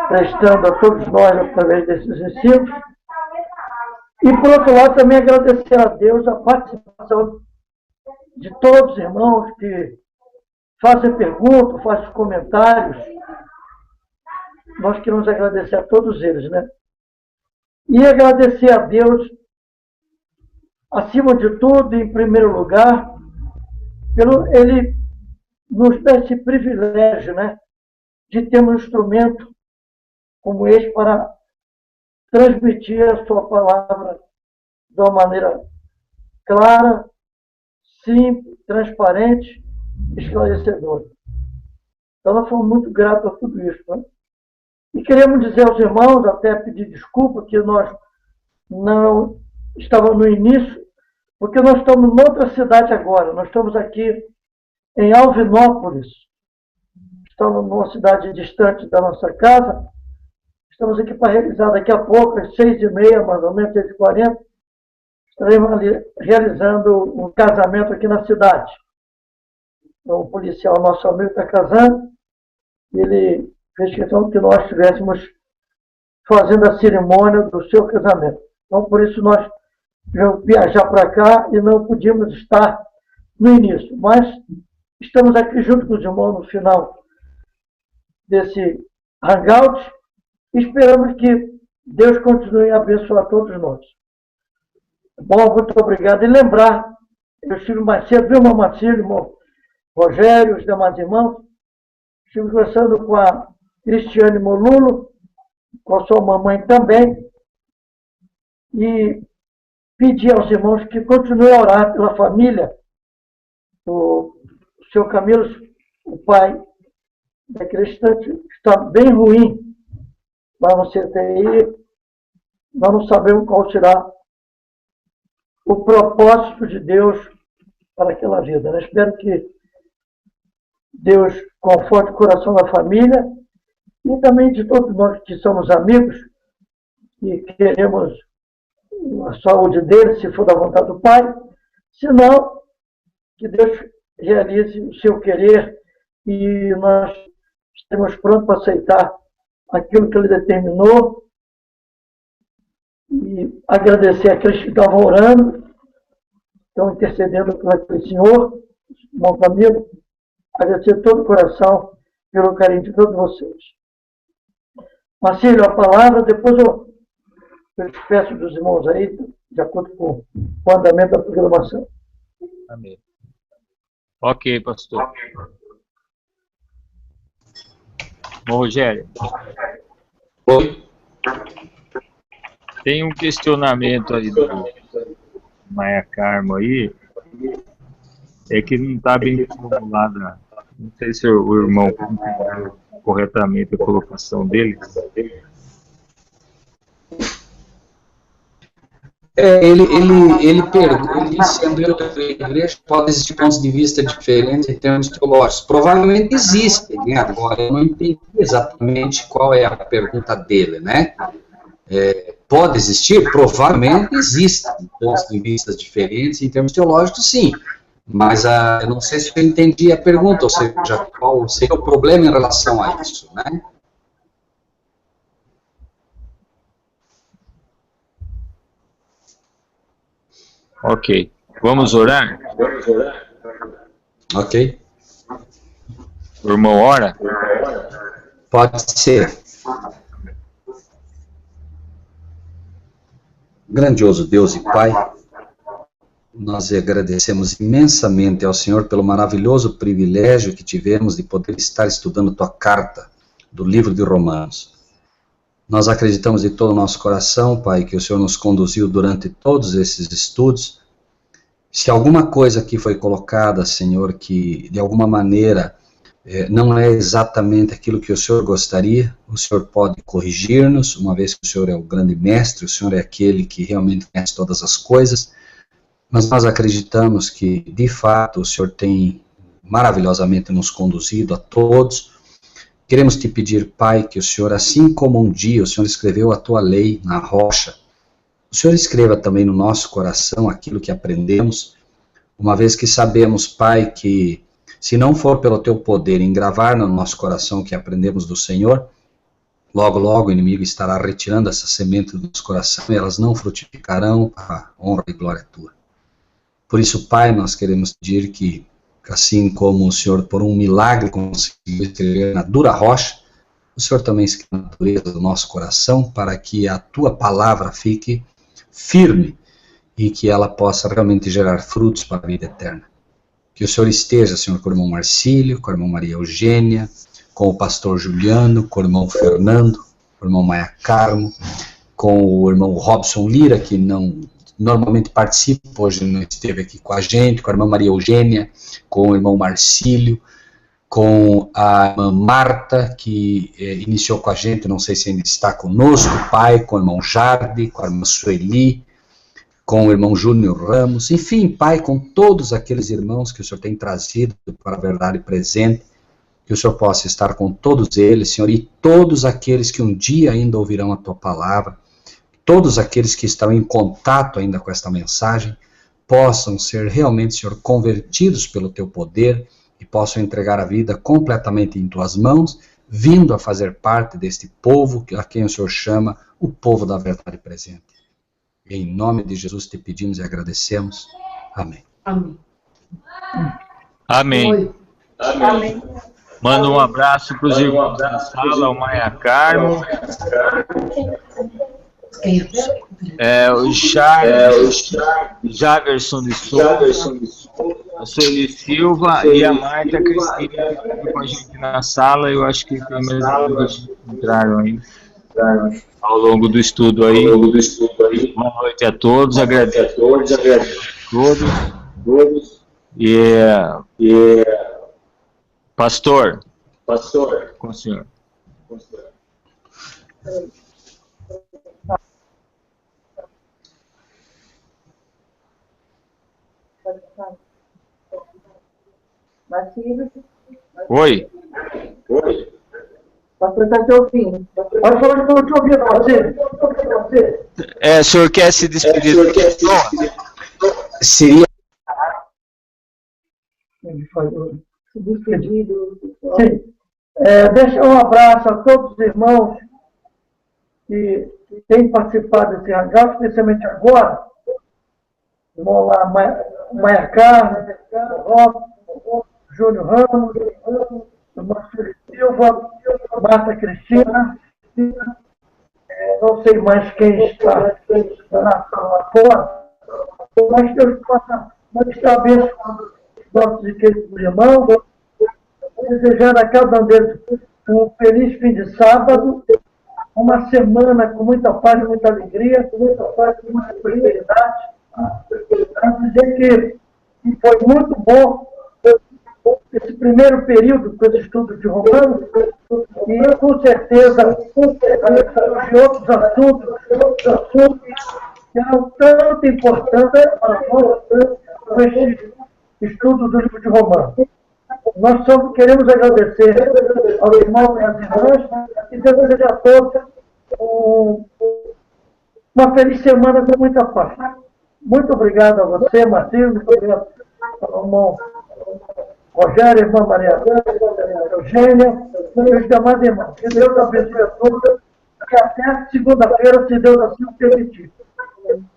prestando a todos nós através desses ensinos. E, por outro lado, também agradecer a Deus a participação de todos os irmãos que fazem perguntas, fazem comentários. Nós queremos agradecer a todos eles, né? E agradecer a Deus, acima de tudo, em primeiro lugar, pelo Ele nos dá esse privilégio, né, de ter um instrumento como este para transmitir a sua palavra de uma maneira clara, simples, transparente, esclarecedora. Então, nós fomos muito gratos a tudo isso, né? E queremos dizer aos irmãos, até pedir desculpa, que nós não estávamos no início, porque nós estamos em outra cidade agora. Nós estamos aqui em Alvinópolis. Estamos numa cidade distante da nossa casa. Estamos aqui para realizar daqui a pouco, às 6h30, mais ou menos, 6h40, estaremos ali realizando um casamento aqui na cidade. Então, o policial, nosso amigo, está casando. Ele fez questão que nós estivéssemos fazendo a cerimônia do seu casamento. Então, por isso, nós vamos viajar para cá e não podíamos estar no início. Mas estamos aqui junto com os irmãos no final desse hangout e esperamos que Deus continue a abençoar todos nós. Bom, muito obrigado. E lembrar, eu estive mais cedo, viu, irmão Marcílio, irmão Rogério, os demais irmãos, estive conversando com a Cristiane Molulo, com a sua mamãe também, e pedi aos irmãos que continuem a orar pela família. O seu Camilo, o pai daquele instante, está bem ruim lá no CTI. Nós não sabemos qual será o propósito de Deus para aquela vida. Eu espero que Deus conforte o coração da família e também de todos nós que somos amigos e queremos a saúde dele, se for da vontade do Pai. Se não, que Deus realize o seu querer e nós estamos prontos para aceitar aquilo que ele determinou e agradecer àqueles que estavam orando, estão intercedendo por aquele senhor, irmão Camilo, agradecer todo o coração pelo carinho de todos vocês. Marcílio, a palavra, depois eu peço dos irmãos aí, de acordo com o andamento da programação. Amém. Ok, pastor. Bom, Rogério. Oi. Tem um questionamento aí do Maia Carmo aí, é que não está bem formulada. Não sei se o irmão entendeu corretamente a colocação dele. Ele pergunta, sendo eu da igreja, pode existir pontos de vista diferentes em termos teológicos. Provavelmente existem, né? Agora, eu não entendi exatamente qual é a pergunta dele, né? Pode existir? Provavelmente existem pontos de vista diferentes em termos teológicos, sim. Mas eu não sei se eu entendi a pergunta, ou seja, qual seria o problema em relação a isso, né? Ok. Vamos orar? Ok. O irmão ora? Pode ser. Grandioso Deus e Pai, nós agradecemos imensamente ao Senhor pelo maravilhoso privilégio que tivemos de poder estar estudando tua carta do livro de Romanos. Nós acreditamos de todo o nosso coração, Pai, que o Senhor nos conduziu durante todos esses estudos. Se alguma coisa aqui foi colocada, Senhor, que de alguma maneira não é exatamente aquilo que o Senhor gostaria, o Senhor pode corrigir-nos, uma vez que o Senhor é o grande mestre, o Senhor é aquele que realmente conhece todas as coisas, mas nós acreditamos que, de fato, o Senhor tem maravilhosamente nos conduzido a todos. Queremos te pedir, Pai, que o Senhor, assim como um dia o Senhor escreveu a tua lei na rocha, o Senhor escreva também no nosso coração aquilo que aprendemos, uma vez que sabemos, Pai, que se não for pelo teu poder em gravar no nosso coração o que aprendemos do Senhor, Logo, logo o inimigo estará retirando essa semente do nosso coração e elas não frutificarão para a honra e glória tua. Por isso, Pai, nós queremos pedir que, assim como o Senhor, por um milagre, conseguiu escrever na dura rocha, o Senhor também escreve na dureza do nosso coração, para que a tua palavra fique firme e que ela possa realmente gerar frutos para a vida eterna. Que o Senhor esteja, Senhor, com o irmão Marcílio, com a irmã Maria Eugênia, com o pastor Juliano, com o irmão Fernando, com o irmão Maia Carmo, com o irmão Robson Lira, que não normalmente participa, hoje não esteve aqui com a gente, com a irmã Maria Eugênia, com o irmão Marcílio, com a irmã Marta, que iniciou com a gente, não sei se ainda está conosco, Pai, com o irmão Jardim, com a irmã Sueli, com o irmão Júnior Ramos, enfim, Pai, com todos aqueles irmãos que o Senhor tem trazido para a verdade presente, que o Senhor possa estar com todos eles, Senhor, e todos aqueles que um dia ainda ouvirão a Tua palavra, todos aqueles que estão em contato ainda com esta mensagem, possam ser realmente, Senhor, convertidos pelo Teu poder e possam entregar a vida completamente em Tuas mãos, vindo a fazer parte deste povo a quem o Senhor chama o povo da verdade presente. Em nome de Jesus te pedimos e agradecemos. Amém. Amém. Amém. Amém. Manda um abraço para os irmãos da sala, o Maia Carmo, o Javerson de Souza, a Sueli Silva e a Marta Cristina, que estão com a gente na sala. Eu acho que tem mais alguns que entraram aí ao longo do estudo aí. Boa noite a todos, agradeço a todos. Pastor, com o senhor. Marcílio. Oi. Pastor, está te ouvindo. Pode falar que eu não estou ouvindo, Marcílio. O senhor quer se despedir? Seria... Se despedido. Sim. Deixa um abraço a todos os irmãos que têm participado desse hangout, especialmente agora. Irmão lá, Maia Carmo, Júnior Ramos, irmã Silva, Marta Cristina, não sei mais quem está na sala fora, mas Deus possa estar abençoando nossos queridos irmãos, desejando a cada um deles um feliz fim de sábado, uma semana com muita paz, muita alegria, com muita paz, com muita prosperidade. Dizer que foi muito bom esse primeiro período com esse estudo de Romanos e com certeza de outros assuntos que eram tanto importantes para nós com este estudo do livro de Romanos. Nós só queremos agradecer aos irmãos e às irmãs e desejar a todos uma feliz semana com muita paz. Muito obrigado a você, Marcelo, muito obrigado ao irmão Rogério, irmã Maria Eugênia e os demais irmãos. Que Deus abençoe a todos e até segunda-feira, se Deus assim o permitir.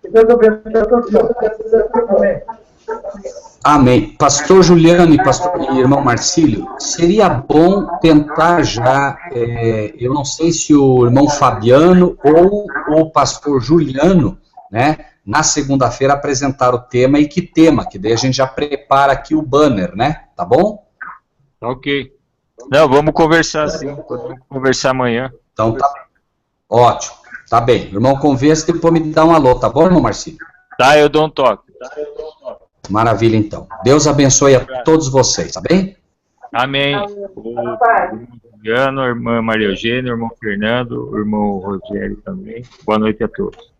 Que Deus abençoe a todos. Amém. Amém. Pastor Juliano e irmão Marcílio, seria bom tentar já, eu não sei se o irmão Fabiano ou o pastor Juliano, né, na segunda-feira apresentar o tema e que tema, que daí a gente já prepara aqui o banner, né, tá bom? Ok. Não, vamos conversar sim, podemos conversar amanhã. Então tá bem. Ótimo, tá bem. O irmão conversa e depois me dá um alô, tá bom, irmão Marcílio? Tá, eu dou um toque. Maravilha, então. Deus abençoe a todos vocês, tá bem? Amém. O irmão Juliano, a irmã Maria Eugênia, o irmão Fernando, o irmão Rogério também. Boa noite a todos.